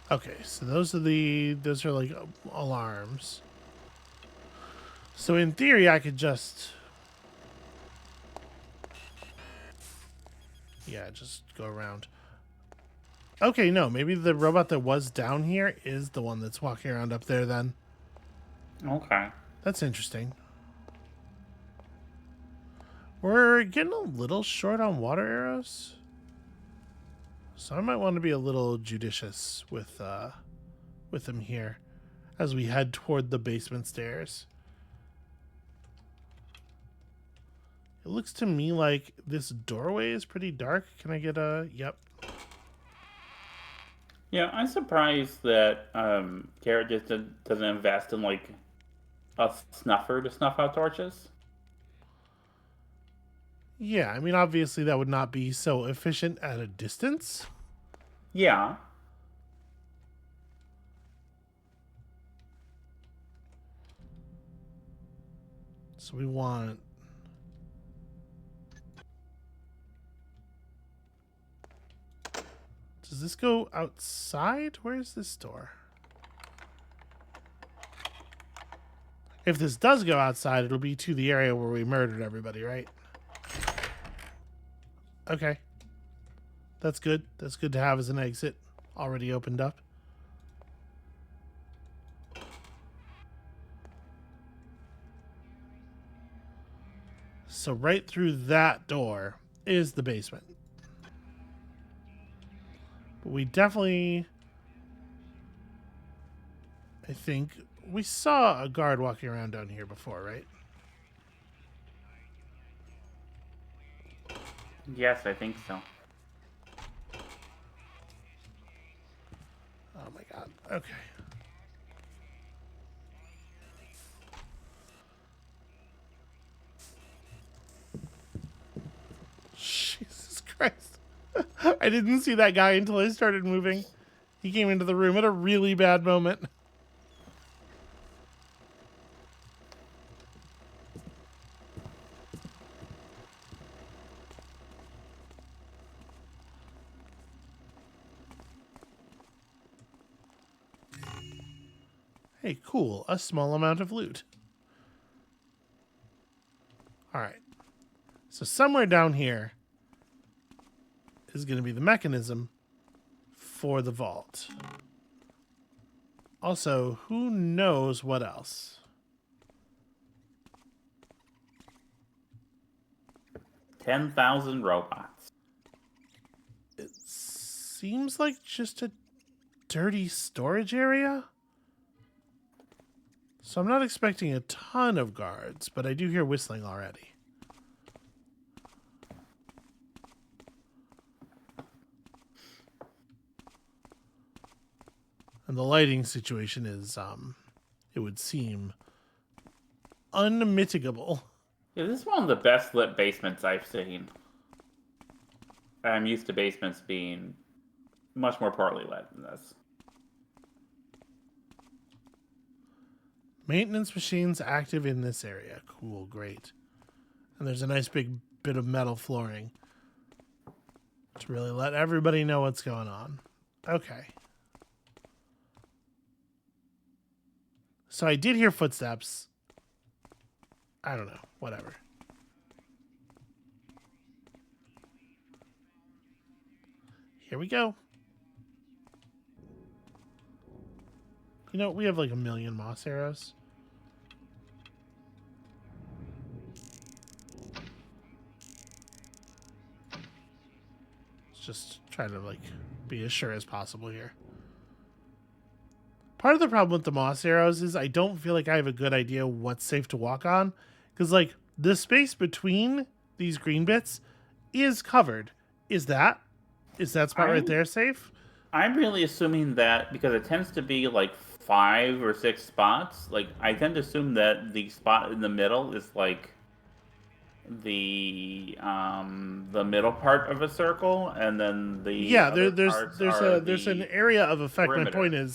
Okay, so those are like alarms. So in theory, I could just... Yeah, just go around. Okay, no, maybe the robot that was down here is the one that's walking around up there then.
Okay.
That's interesting. We're getting a little short on water arrows. So I might want to be a little judicious with them here as we head toward the basement stairs. It looks to me like this doorway is pretty dark. Can I get a... Yep.
Yeah, I'm surprised that Garrett just doesn't invest in like a snuffer to snuff out torches.
Yeah, I mean, obviously that would not be so efficient at a distance.
Yeah.
So we want... Does this go outside? Where is this door? If this does go outside, it'll be to the area where we murdered everybody, right? Okay. That's good. That's good to have as an exit. Already opened up. So right through that door is the basement. But we definitely... I think we saw a guard walking around down here before, right?
Yes, I think so.
Oh my god. Okay. Jesus Christ. I didn't see that guy until I started moving. He came into the room at a really bad moment. Hey, cool. A small amount of loot. All right. So somewhere down here is going to be the mechanism for the vault. Also, who knows what else?
10,000 robots.
It seems like just a dirty storage area. So I'm not expecting a ton of guards, but I do hear whistling already. And the lighting situation is, it would seem, unmitigable.
Yeah, this is one of the best lit basements I've seen. I'm used to basements being much more poorly lit than this.
Maintenance machines active in this area. Cool, great. And there's a nice big bit of metal flooring to really let everybody know what's going on. Okay. So I did hear footsteps. I don't know. Whatever. Here we go. You know, we have like 1,000,000 moss arrows. Let's just try to like be as sure as possible here. Part of the problem with the moss arrows is I don't feel like I have a good idea what's safe to walk on. Because like the space between these green bits is covered. Is that spot right there safe?
I'm really assuming that because it tends to be like 5 or 6 spots. Like I tend to assume that the spot in the middle is like the middle part of a circle, and then the other
there's an area of effect.
perimeter.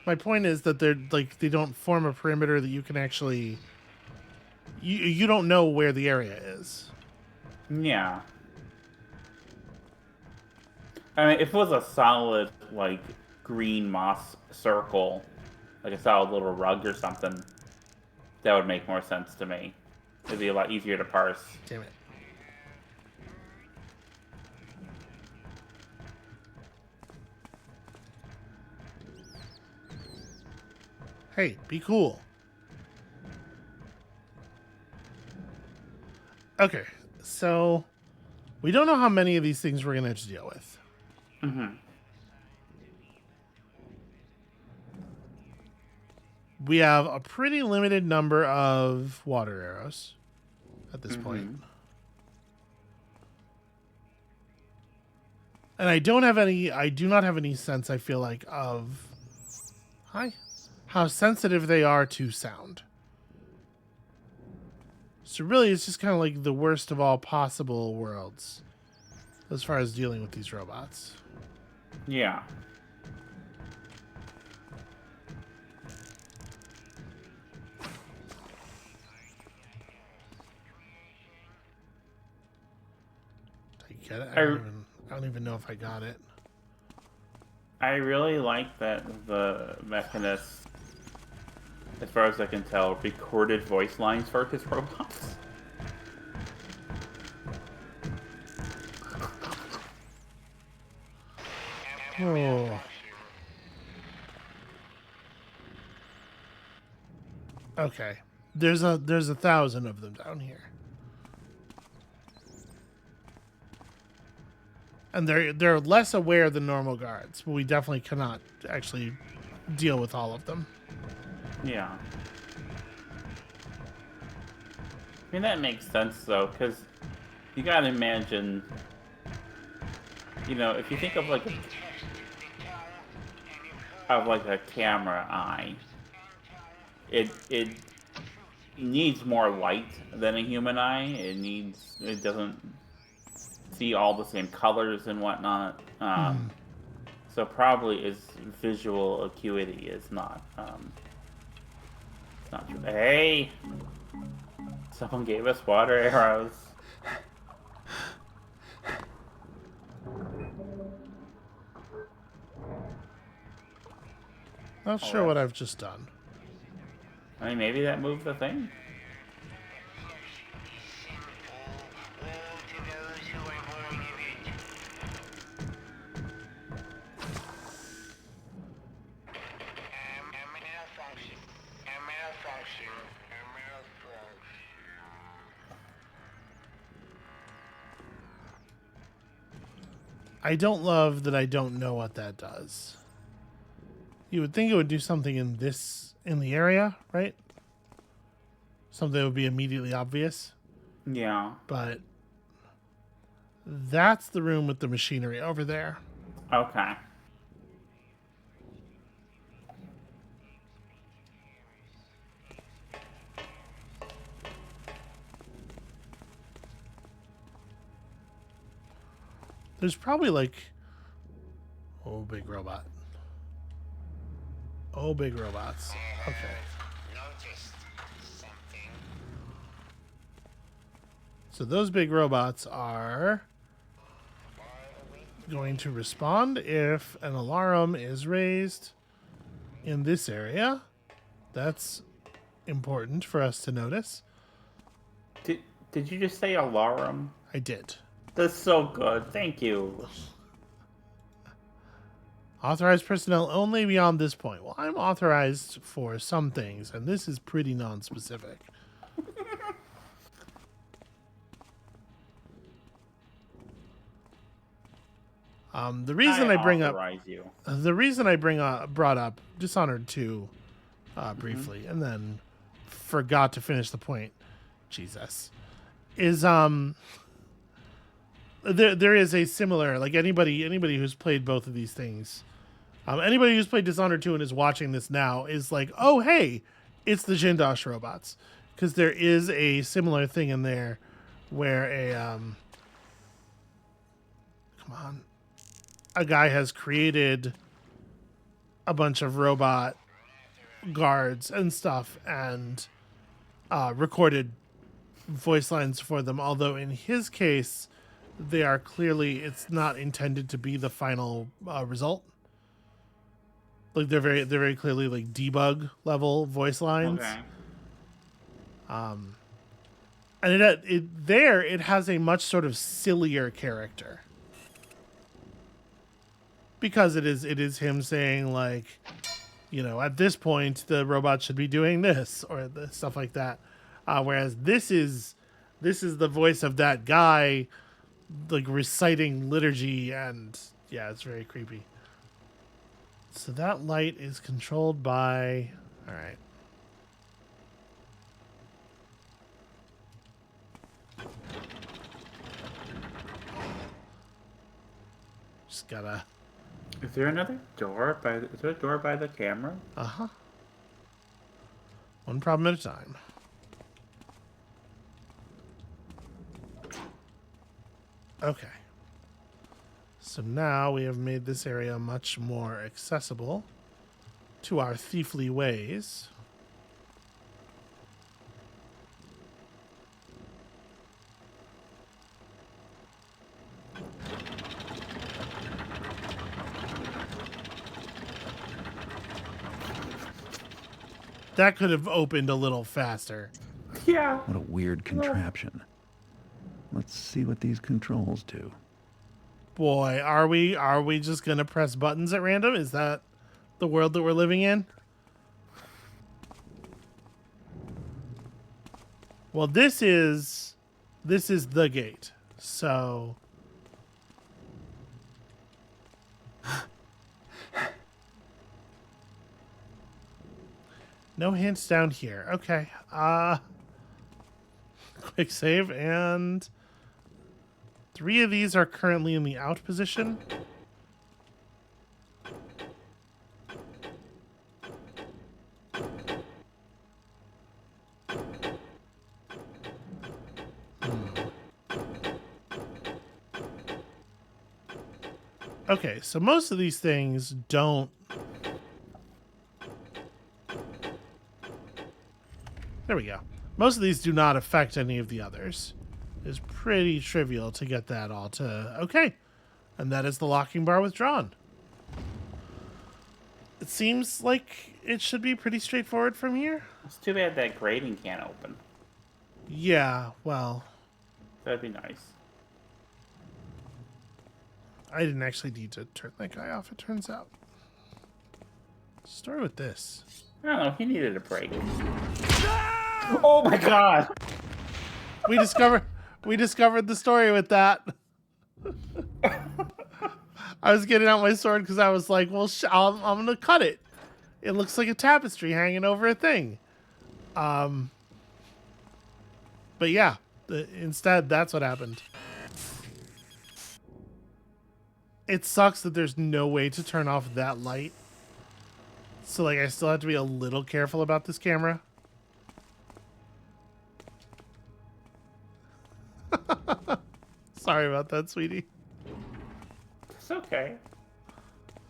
My point is that they're like they don't form a perimeter that you can actually you don't know where the area is.
Yeah. I mean, if it was a solid, like, green moss circle, like a solid little rug or something, that would make more sense to me. It'd be a lot easier to parse.
Damn it. Hey, be cool. Okay, so we don't know how many of these things we're going to have to deal with.
Mm-hmm.
We have a pretty limited number of water arrows at this point. And I do not have any sense, I feel like, of how sensitive they are to sound. So really, it's just kind of like the worst of all possible worlds as far as dealing with these robots.
Yeah.
Did I get it? I don't even know if I got it.
I really like that the Mechanist, as far as I can tell, recorded voice lines for his robots.
Oh. Okay. There's 1,000 of them down here. And they're less aware than normal guards, but we definitely cannot actually deal with all of them.
Yeah. I mean, that makes sense, though, because you gotta imagine, you know, if you think of like a camera eye, it needs more light than a human eye. It doesn't see all the same colors and whatnot. So probably his visual acuity is not it's not true. Hey! Someone gave us water arrows.
Not
Oh,
sure what
that's-
I've just done.
I mean, maybe that moved the thing.
All to those who are born of it. A malfunction. A malfunction. A malfunction.
I don't love that I don't know what that does. You would think it would do something in the area, right? Something that would be immediately obvious.
Yeah.
But that's the room with the machinery over there.
Okay.
There's probably like... Oh, big robot. Oh, big robots. Okay.
Noticed something.
So those big robots are going to respond if an alarm is raised in this area. That's important for us to notice.
Did you just say alarm?
I did.
That's so good. Thank you.
Authorized personnel only beyond this point. Well, I'm authorized for some things, and this is pretty non-specific. The reason I bring up
authorize you.
the reason I brought up Dishonored 2 briefly, and then forgot to finish the point. Jesus, is there is a similar, like, anybody who's played both of these things, anybody who's played Dishonored 2 and is watching this now is like, oh hey, it's the Jindosh robots, because there is a similar thing in there where a guy has created a bunch of robot guards and stuff and recorded voice lines for them, although in his case they are clearly, it's not intended to be the final result. Like they're very clearly like debug level voice lines.
Okay.
And it has a much sort of sillier character, because it is him saying, like, you know, at this point the robot should be doing this or stuff like that, whereas this is the voice of that guy, like, reciting liturgy, and yeah, it's very creepy. So that light is controlled by... All right. Just gotta...
Is there another door is there a door by the camera?
Uh-huh. One problem at a time. Okay. So now we have made this area much more accessible to our thiefly ways. That could have opened a little faster.
Yeah.
What a weird contraption. Let's see what these controls do.
Boy, are we just gonna press buttons at random? Is that the world that we're living in? Well, this is the gate. So no hints down here. Okay. Quick save, and 3 of these are currently in the out position. Okay, so most of these things don't... There we go. Most of these do not affect any of the others. It's pretty trivial to get that all to... Okay. And that is the locking bar withdrawn. It seems like it should be pretty straightforward from here.
It's too bad that grating can't open.
Yeah, well,
That'd be nice.
I didn't actually need to turn that guy off, it turns out. Start with this.
I don't know. He needed a break. Oh my god!
We discovered the story with that. I was getting out my sword because I was like, well, I'm going to cut it. It looks like a tapestry hanging over a thing. But yeah, instead, that's what happened. It sucks that there's no way to turn off that light. So, like, I still have to be a little careful about this camera. Sorry about that, sweetie.
It's okay.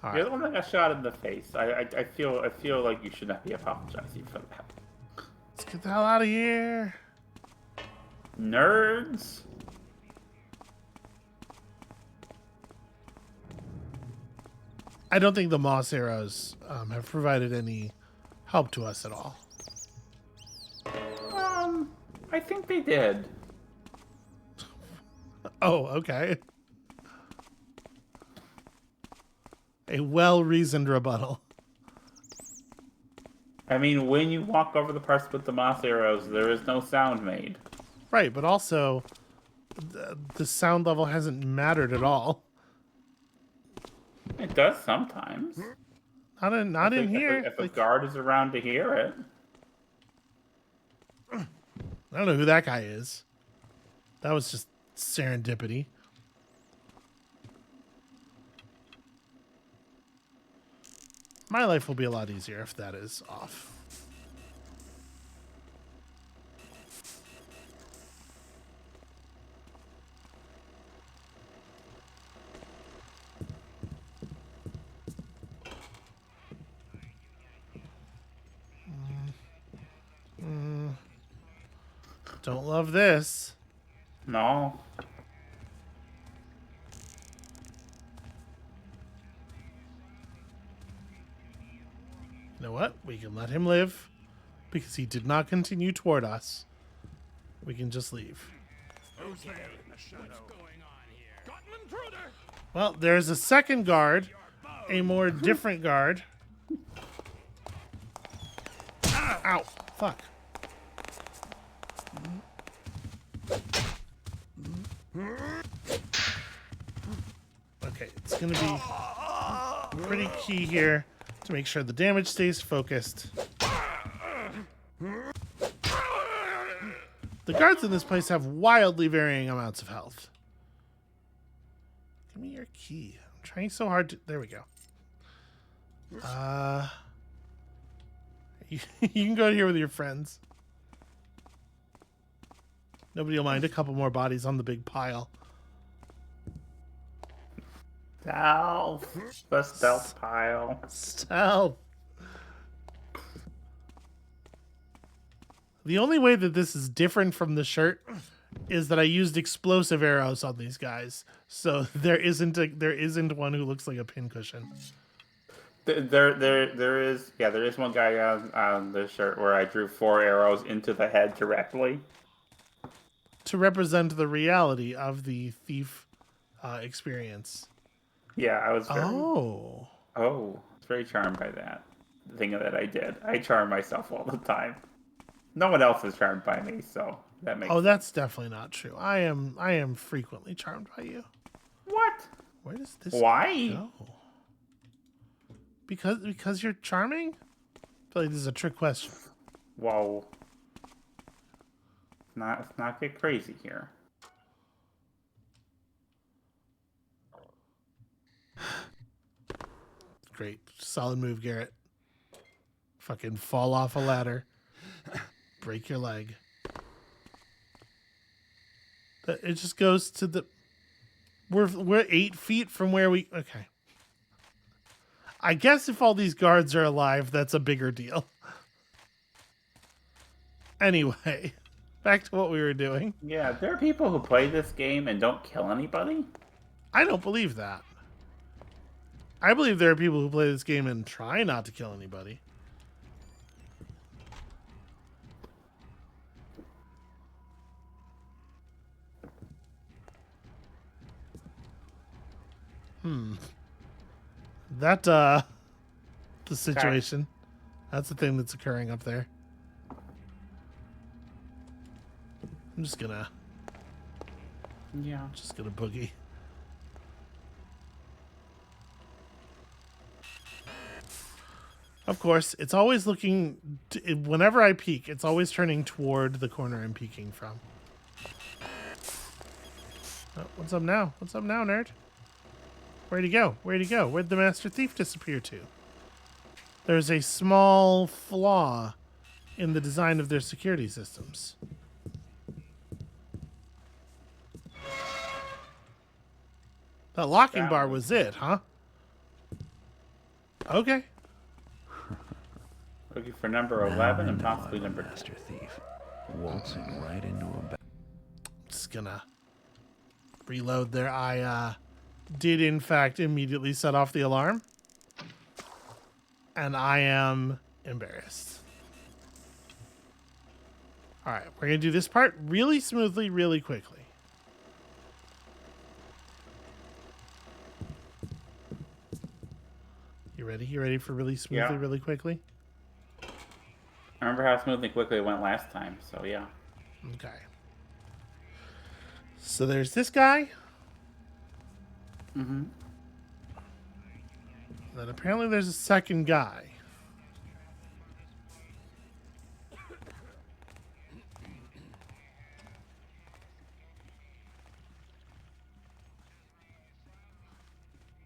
All
You're
right.
the one that got shot in the face. I feel like you should not be apologizing for that.
Let's get the hell out of here.
Nerds.
I don't think the moss arrows have provided any help to us at all.
I think they did.
Oh, okay. A well-reasoned rebuttal.
I mean, when you walk over the parts with the moss arrows, there is no sound made.
Right, but also the sound level hasn't mattered at all.
It does sometimes.
Not in here.
If a
Like,
guard is around to hear it.
I don't know who that guy is. That was just serendipity. My life will be a lot easier if that is off. Don't love this.
No.
You know what? We can let him live because he did not continue toward us. We can just leave.
Who's there in the shadow? Got an intruder!
Well, there's a second guard, a more different guard. Ow. Fuck. Okay, it's going to be pretty key here to make sure the damage stays focused. The guards in this place have wildly varying amounts of health. Give me your key. I'm trying so hard to... There we go. You can go here with your friends. Nobody will mind a couple more bodies on the big pile.
Stealth. The stealth pile.
Stealth. The only way that this is different from the shirt is that I used explosive arrows on these guys. So there isn't one who looks like a pincushion.
There is one guy on the shirt where I drew 4 arrows into the head directly.
To represent the reality of the thief experience.
Yeah, I was very,
Oh.
I was very charmed by that thing that I did. I charm myself all the time. No one else is charmed by me, so that makes sense.
That's definitely not true. I am frequently charmed by you.
What?
Where does this
Why?
go? Because you're charming? I feel like this is a trick question.
Whoa. Let's not get crazy here.
Great. Solid move, Garrett. Fucking fall off a ladder. Break your leg. It just goes to the... We're 8 feet from where we... Okay. I guess if all these guards are alive, that's a bigger deal. Anyway, back to what we were doing.
Yeah, there are people who play this game and don't kill anybody.
I don't believe that. I believe there are people who play this game and try not to kill anybody. That, the situation. That's the thing that's occurring up there. I'm just gonna
Yeah.
boogie. Of course, it's always looking... Whenever I peek, it's always turning toward the corner I'm peeking from. Oh, what's up now? What's up now, nerd? Where'd he go? Where'd he go? Where'd the Master Thief disappear to? There's a small flaw in the design of their security systems. That locking bar was it, huh? Okay.
Looking for number
Now
11
I
and
know
possibly
I'm a
number 2.
master thief, waltzing right into a
Just gonna reload there. I did, in fact, immediately set off the alarm. And I am embarrassed. All right, we're going to do this part really smoothly, really quickly. You ready? You ready for really smoothly,
Yeah.
really quickly?
I remember how smoothly quickly it went last time, so yeah.
Okay. So there's this guy.
Mm-hmm.
Then apparently there's a second guy.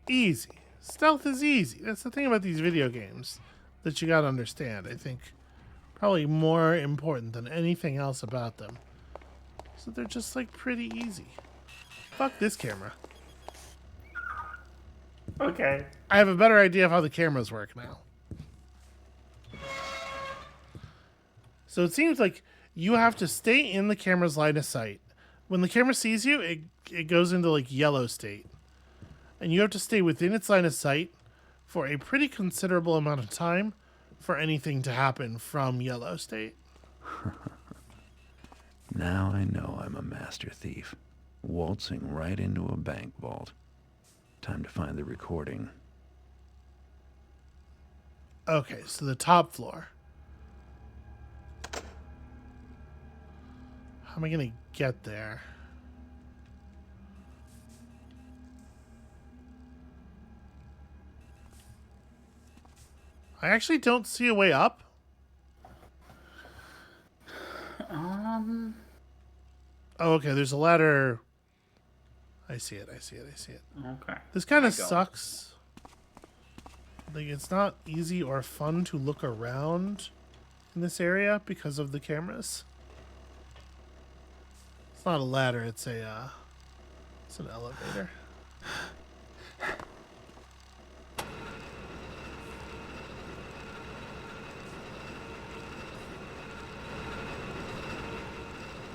Easy. Stealth is easy. That's the thing about these video games that you gotta understand. I think probably more important than anything else about them. So they're just like pretty easy. Fuck this camera.
Okay.
I have a better idea of how the cameras work now. So it seems like you have to stay in the camera's line of sight. When the camera sees you, it goes into like yellow state. And you have to stay within its line of sight for a pretty considerable amount of time for anything to happen from yellow state.
Now I know I'm a master thief, waltzing right into a bank vault. Time to find the recording.
Okay, so the top floor. How am I going to get there? I actually don't see a way up. Oh, okay, there's a ladder. I see it.
Okay.
This kind
I
of
go.
sucks. Like, it's not easy or fun to look around in this area because of the cameras. It's not a ladder, it's an elevator.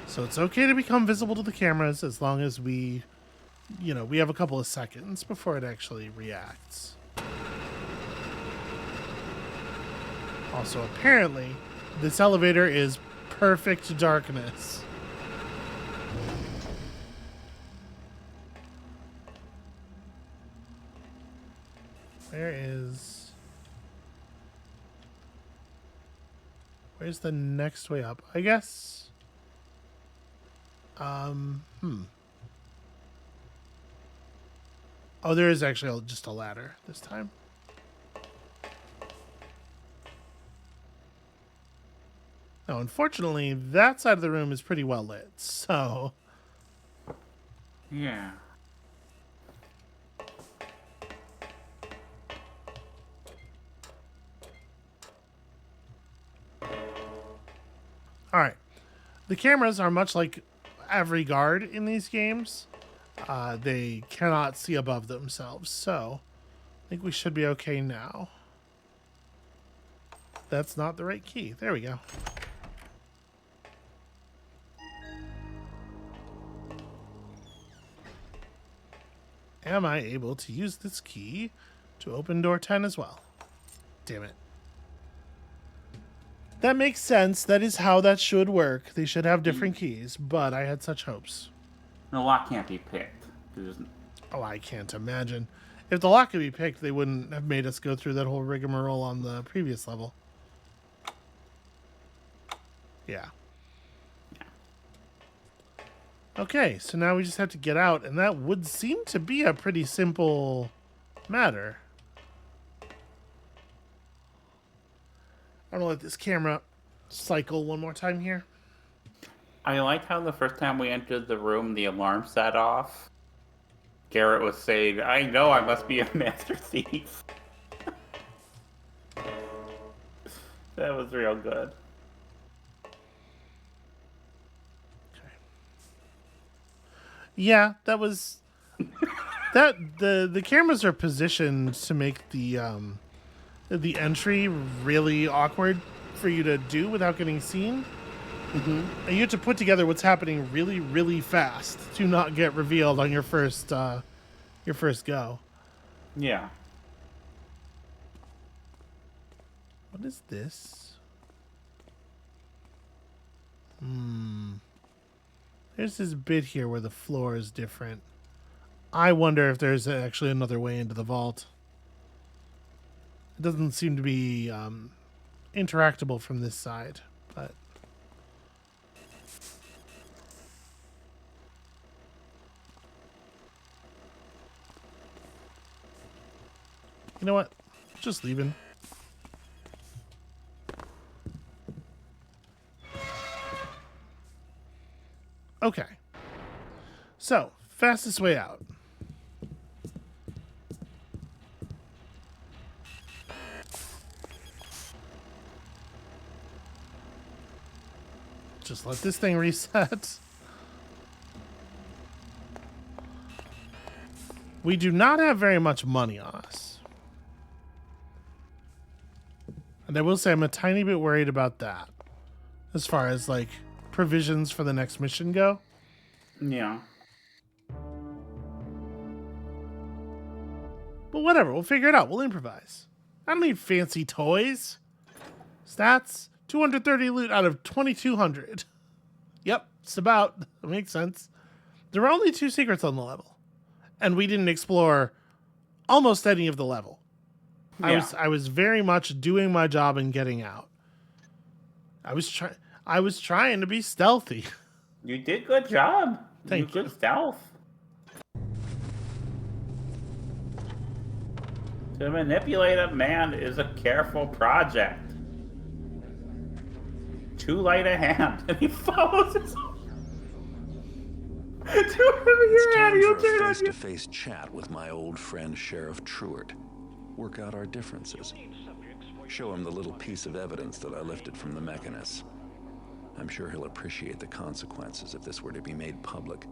So it's okay to become visible to the cameras as long as we have a couple of seconds before it actually reacts. Also, apparently, this elevator is perfect darkness. Where's the next way up? I guess. Oh, there is actually just a ladder this time. No, unfortunately, that side of the room is pretty well lit, so...
Yeah.
Alright. The cameras are much like every guard in these games. They cannot see above themselves, so think we should be okay now. That's not the right key. There we go. Am I able to use this key to open door 10 as well? Damn it. That makes sense. That is how that should work. They should have different keys, but I had such hopes.
The lock can't be picked.
Oh, I can't imagine. If the lock could be picked, they wouldn't have made us go through that whole rigmarole on the previous level. Yeah. Okay, so now we just have to get out, and that would seem to be a pretty simple matter. I'm gonna let this camera cycle one more time here.
I like how the first time we entered the room, the alarm set off. Garrett was saying, I know I must be a master thief. That was real good.
Yeah, that was that the cameras are positioned to make the entry really awkward for you to do without getting seen. Mm-hmm. And you have to put together what's happening really, really fast to not get revealed on your first go.
Yeah.
What is this? There's this bit here where the floor is different. I wonder if there's actually another way into the vault. It doesn't seem to be interactable from this side, but... You know what? Just leaving. Okay. So, fastest way out. Just let this thing reset. We do not have very much money on us. And I will say I'm a tiny bit worried about that. As far as, like, provisions for the next mission go.
Yeah.
But whatever, we'll figure it out. We'll improvise. I don't need fancy toys. Stats, 230 loot out of 2,200. Yep, it's about. That makes sense. There were only 2 secrets on the level. And we didn't explore almost any of the level.
Yeah.
I was very much doing my job and getting out. I was trying to be stealthy.
You did good job.
Thank you.
Good stealth. To manipulate a man is a careful project. Too light a hand, and he follows his own.
It's time for a face-to-face chat with my old friend Sheriff Truart. Work out our differences. Show him the little piece of evidence that I lifted from the mechanists. I'm sure he'll appreciate the consequences if this were to be made public.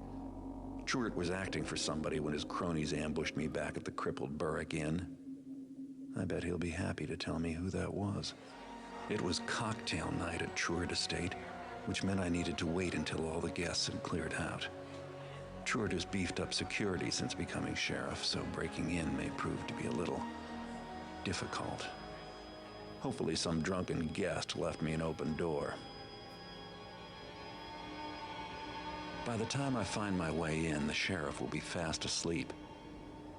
Truart was acting for somebody when his cronies ambushed me back at the crippled Burrick Inn. I bet he'll be happy to tell me who that was. It was cocktail night at Truart Estate, which meant I needed to wait until all the guests had cleared out. Truart has beefed up security since becoming sheriff, so breaking in may prove to be a little difficult. Hopefully some drunken guest left me an open door. By the time I find my way in, the sheriff will be fast asleep.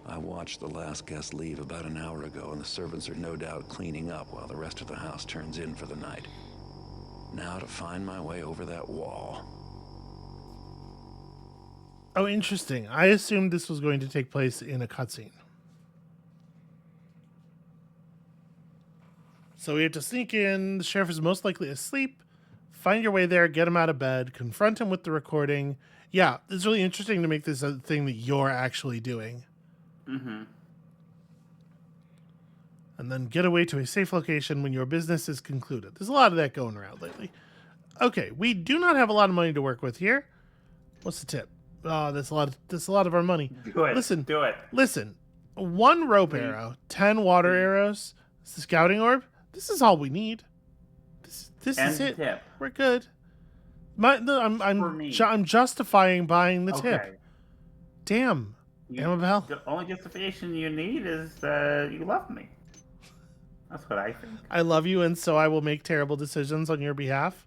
I watched the last guest leave about an hour ago, and the servants are no doubt cleaning up while the rest of the house turns in for the night. Now to find my way over that wall.
Oh, interesting. I assumed this was going to take place in a cutscene. So we have to sneak in. The sheriff is most likely asleep. Find your way there, get him out of bed, confront him with the recording. Yeah, it's really interesting to make this a thing that you're actually doing.
Mm-hmm.
And then get away to a safe location when your business is concluded. There's a lot of that going around lately. Okay, we do not have a lot of money to work with here. What's the tip? Oh, that's a lot of our money.
Do it.
Listen.
Do it.
Listen. 1 rope
Please.
arrow, 10 water arrows, the scouting orb. This is all we need. This
And
is it.
tip.
We're good.
For me.
I'm justifying buying the tip.
Okay.
Damn, Amabel.
The only justification you need is you love me. That's what I think.
I love you, and so I will make terrible decisions on your behalf.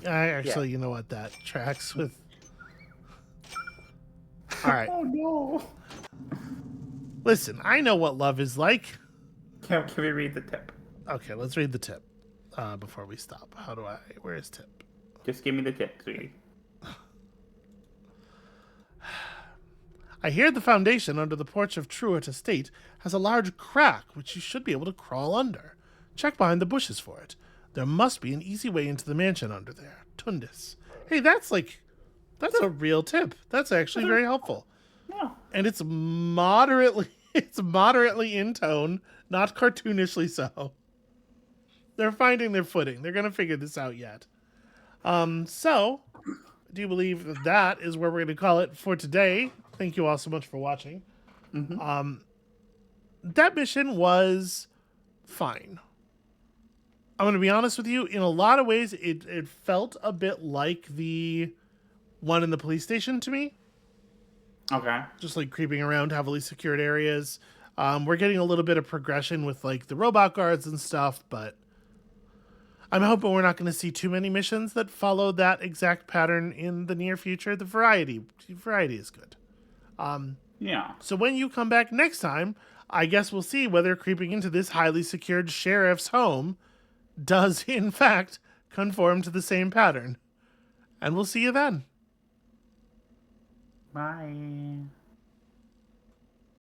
You know what? That tracks with. All right.
Oh no.
Listen, I know what love is like.
Can we read the tip?
Okay, let's read the tip before we stop. Where is tip?
Just give me the tip, sweetie.
I hear the foundation under the porch of Truett Estate has a large crack which you should be able to crawl under. Check behind the bushes for it. There must be an easy way into the mansion under there. Tundis. Hey, that's a real tip. That's actually very helpful.
Yeah.
And it's moderately in tone, not cartoonishly so. They're finding their footing. They're gonna figure this out yet. So do you believe that is where we're gonna call it for today? Thank you all so much for watching. That mission was fine. I'm going to be honest with you. In a lot of ways, it felt a bit like the one in the police station to me.
Okay.
Just like creeping around heavily secured areas. We're getting a little bit of progression with like the robot guards and stuff, but I'm hoping we're not going to see too many missions that follow that exact pattern in the near future. The variety is good.
Yeah.
So when you come back next time, I guess we'll see whether creeping into this highly secured sheriff's home does, in fact, conform to the same pattern. And we'll see you then.
Bye.